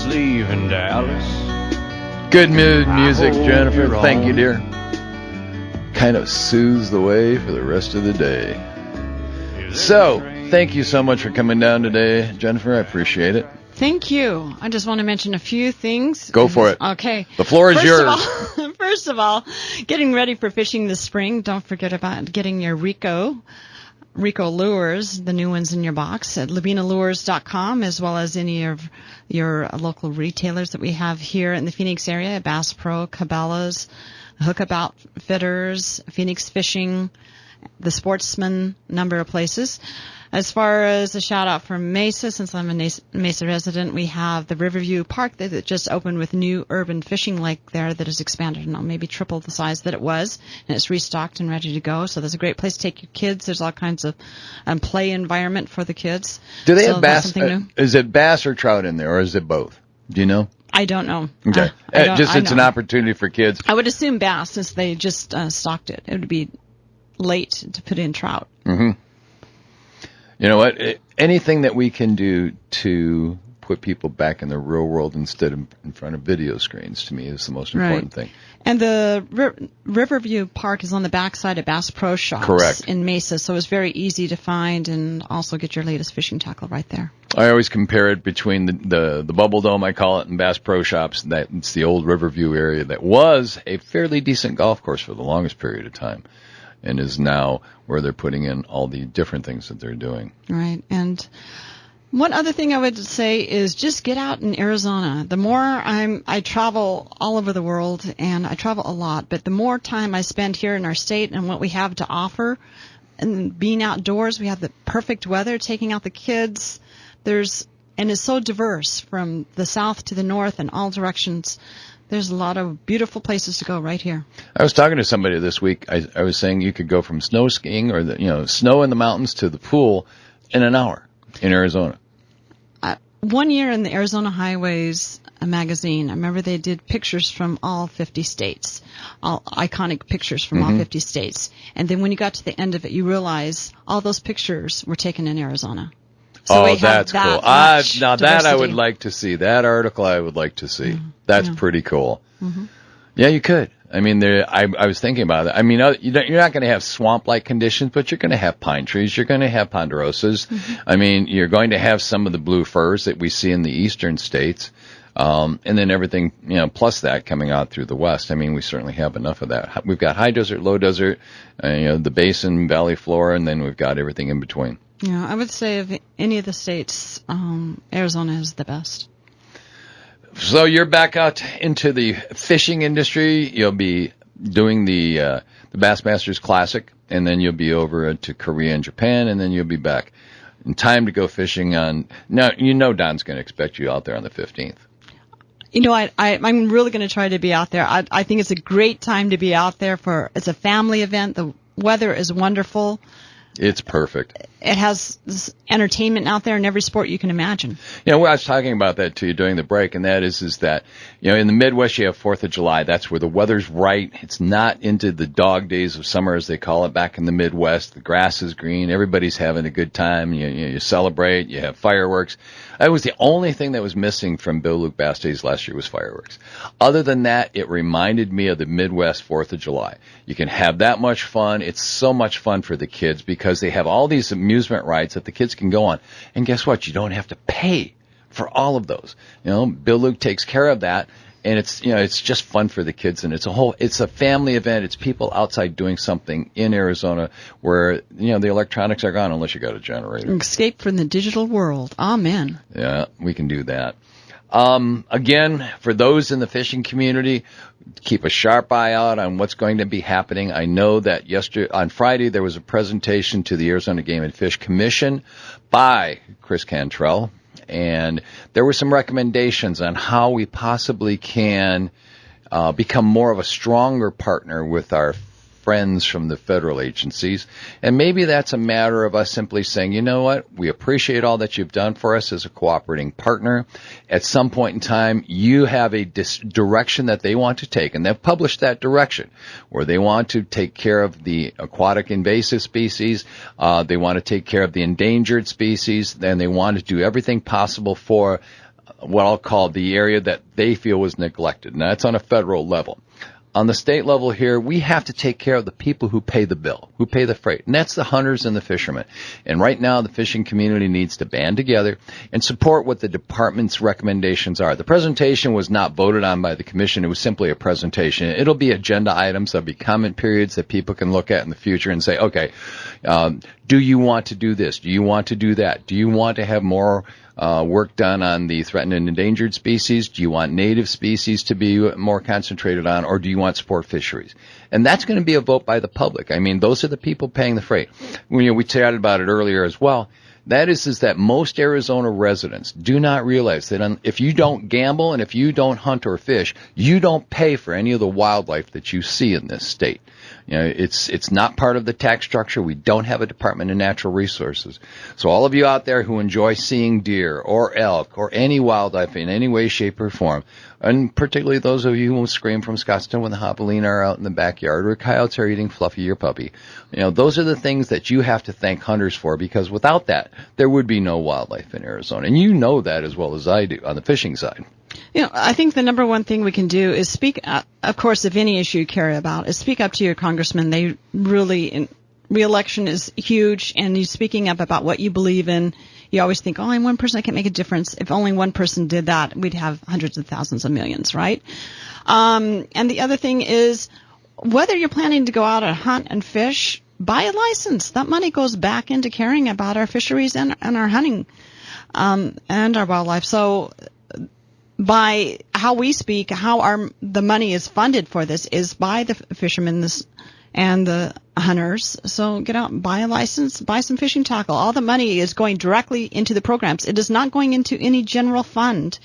D: Leaving Dallas.
I: Good mood music, Jennifer. Thank you, dear. Kind of soothes the way for the rest of the day. So, thank you so much for coming down today, Jennifer. I appreciate it.
C: Thank you. I just want to mention a few things.
I: Go for it.
C: Okay.
I: The floor is yours.
C: First of all, getting ready for fishing this spring. Don't forget about getting your Rico lures, the new ones in your box at lavinalures.com, as well as any of your local retailers that we have here in the Phoenix area, Bass Pro, Cabela's, Hookup Outfitters, Phoenix Fishing, the Sportsman, number of places. As far as a shout out from Mesa, since I'm a Mesa resident, we have the Riverview Park that just opened with a new urban fishing lake there that has expanded, maybe triple the size that it was, and it's restocked and ready to go. So there's a great place to take your kids. There's all kinds of play environment for the kids.
I: Do they have bass? Is it bass or trout in there, or is it both? Do you know?
C: I don't know.
I: Okay. It's an opportunity for kids.
C: I would assume bass, since they just stocked it. It would be late to put in trout.
I: Mm-hmm. You know what? Anything that we can do to put people back in the real world instead of in front of video screens, to me, is the most important thing.
C: And the Riverview Park is on the backside of Bass Pro Shops.
I: Correct.
C: In Mesa, so it's very easy to find and also get your latest fishing tackle right there.
I: I always compare it between the Bubble Dome, I call it, and Bass Pro Shops. It's the old Riverview area that was a fairly decent golf course for the longest period of time, and is now where they're putting in all the different things that they're doing.
C: Right. And one other thing I would say is just get out in Arizona. The more I travel all over the world, and I travel a lot, but the more time I spend here in our state and what we have to offer, and being outdoors, we have the perfect weather, taking out the kids. And it's so diverse from the south to the north in all directions. There's a lot of beautiful places to go right here.
I: I was talking to somebody this week. I was saying you could go from snow skiing or snow in the mountains to the pool in an hour in Arizona.
C: 1 year in the Arizona Highways magazine, I remember they did pictures from all 50 states, all iconic pictures from all 50 states. And then when you got to the end of it, you realize all those pictures were taken in Arizona. So
I: that's cool. Now
C: diversity.
I: That I would like to see. That article I would like to see. That's pretty cool. Yeah, you could. I mean, I was thinking about it. I mean, you're not going to have swamp-like conditions, but you're going to have pine trees. You're going to have ponderosas. I mean, you're going to have some of the blue firs that we see in the eastern states. And then everything, plus that coming out through the west. I mean, we certainly have enough of that. We've got high desert, low desert, the basin, valley floor, and then we've got everything in between.
C: Yeah, I would say of any of the states, Arizona is the best.
I: So you're back out into the fishing industry. You'll be doing the Bassmasters Classic, and then you'll be over to Korea and Japan, and then you'll be back in time to go fishing on. Now, Don's going to expect you out there on the 15th.
C: I'm really going to try to be out there. I think it's a great time to be out there it's a family event. The weather is wonderful.
I: It's perfect.
C: It has this entertainment out there in every sport you can imagine.
I: I was talking about that to you during the break, and that is that, in the Midwest you have 4th of July. That's where the weather's right. It's not into the dog days of summer, as they call it back in the Midwest. The grass is green. Everybody's having a good time. You celebrate. You have fireworks. That was the only thing that was missing from Bill Luke Bass Days last year was fireworks. Other than that, it reminded me of the Midwest 4th of July. You can have that much fun. It's so much fun for the kids because they have all these amusement rides that the kids can go on. And guess what? You don't have to pay for all of those. Bill Luke takes care of that. And it's just fun for the kids, and it's a family event. It's people outside doing something in Arizona where, the electronics are gone unless you got a generator.
C: Escape from the digital world. Amen.
I: Yeah, we can do that. Again, for those in the fishing community, keep a sharp eye out on what's going to be happening. I know that on Friday there was a presentation to the Arizona Game and Fish Commission by Chris Cantrell. And there were some recommendations on how we possibly can become more of a stronger partner with our friends from the federal agencies. And maybe that's a matter of us simply saying, you know what, we appreciate all that you've done for us as a cooperating partner. At some point in time, you have a direction that they want to take, and they've published that direction, where they want to take care of the aquatic invasive species, they want to take care of the endangered species, and they want to do everything possible for what I'll call the area that they feel was neglected. Now, that's on a federal level. On the state level here, we have to take care of the people who pay the bill, who pay the freight, and that's the hunters and the fishermen. And right now, the fishing community needs to band together and support what the department's recommendations are. The presentation was not voted on by the commission. It was simply a presentation. It'll be agenda items. There'll be comment periods that people can look at in the future and say, okay, do you want to do this? Do you want to do that? Do you want to have more work done on the threatened and endangered species? Do you want native species to be more concentrated on, or do you want sport fisheries? And that's going to be a vote by the public. I mean, those are the people paying the freight. We chatted about it earlier as well. That is that most Arizona residents do not realize that if you don't gamble and if you don't hunt or fish, you don't pay for any of the wildlife that you see in this state. You know, it's not part of the tax structure. We don't have a Department of Natural Resources. So all of you out there who enjoy seeing deer or elk or any wildlife in any way, shape, or form, and particularly those of you who scream from Scottsdale when the javelina are out in the backyard or coyotes are eating Fluffy, your puppy, you know, those are the things that you have to thank hunters for, because without that, there would be no wildlife in Arizona. And you know that as well as I do on the fishing side.
C: You know, I think the number one thing we can do is speak, of course, if any issue you care about, is speak up to your congressman. They really, re-election is huge, and you speaking up about what you believe in. You always think, only one person can make a difference. If only one person did that, we'd have hundreds of thousands of millions, right? And the other thing is, whether you're planning to go out and hunt and fish, buy a license. That money goes back into caring about our fisheries and our hunting and our wildlife. So by how we speak, how the money is funded for this is by the fishermen and the hunters. So get out and buy a license, buy some fishing tackle. All the money is going directly into the programs. It is not going into any general fund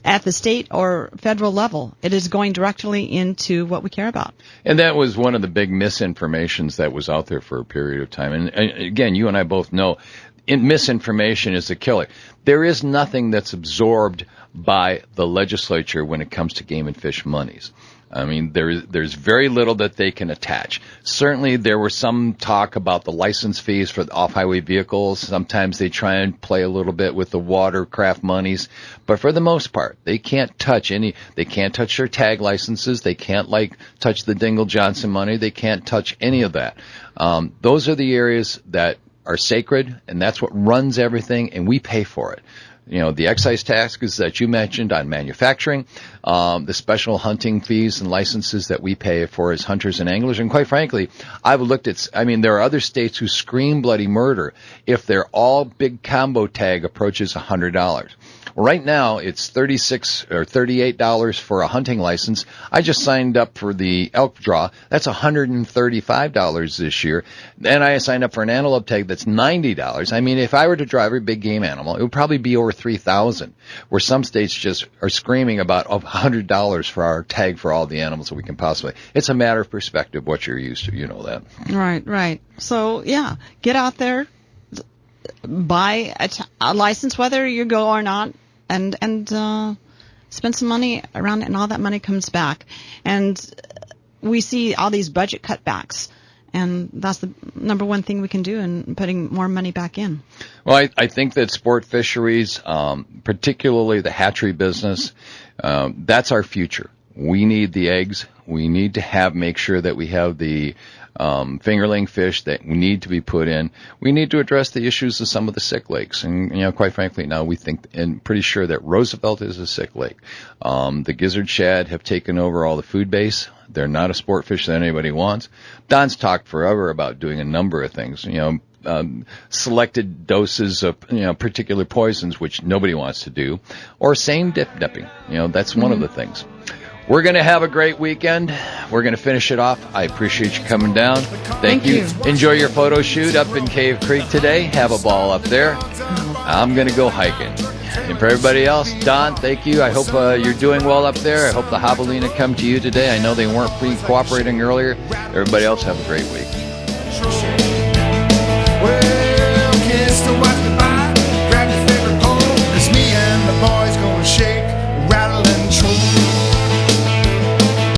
C: at the state or federal level. It is going directly into what we care about.
I: And that was one of the big misinformations that was out there for a period of time. And again, you and I both know misinformation is a killer. There is nothing that's absorbed by the legislature when it comes to game and fish monies. I mean, there's very little that they can attach. Certainly, there was some talk about the license fees for the off-highway vehicles. Sometimes they try and play a little bit with the watercraft monies, but for the most part, they can't touch They can't touch their tag licenses. They can't touch the Dingle Johnson money. They can't touch any of that. Those are the areas that are sacred, and that's what runs everything, and we pay for it. You know, the excise taxes that you mentioned on manufacturing, the special hunting fees and licenses that we pay for as hunters and anglers. And quite frankly, I've looked at, there are other states who scream bloody murder if their all big combo tag approaches $100. Right now, it's $36 or $38 for a hunting license. I just signed up for the elk draw. That's $135 this year. Then I signed up for an antelope tag that's $90. I mean, if I were to drive a big game animal, it would probably be over $3,000, where some states just are screaming about $100 for our tag for all the animals that we can possibly. It's a matter of perspective, what you're used to. You know that.
C: Right. So, yeah, get out there, buy a license, whether you go or not, and spend some money around it, and all that money comes back. And we see all these budget cutbacks, and that's the number one thing we can do in putting more money back in.
I: Well, I think that sport fisheries, particularly the hatchery business, that's our future. We need the eggs. We need to make sure that we have the fingerling fish that need to be put in. We need to address the issues of some of the sick lakes. And, quite frankly, now we think, and pretty sure that Roosevelt is a sick lake. The gizzard shad have taken over all the food base. They're not a sport fish that anybody wants. Don's talked forever about doing a number of things, selected doses of, particular poisons, which nobody wants to do, or same dipping. That's one of the things. We're going to have a great weekend. We're going to finish it off. I appreciate you coming down. Thank you. Enjoy your photo shoot up in Cave Creek today. Have a ball up there. I'm going to go hiking. And for everybody else, Don, thank you. I hope you're doing well up there. I hope the javelina come to you today. I know they weren't cooperating earlier. Everybody else have a great week.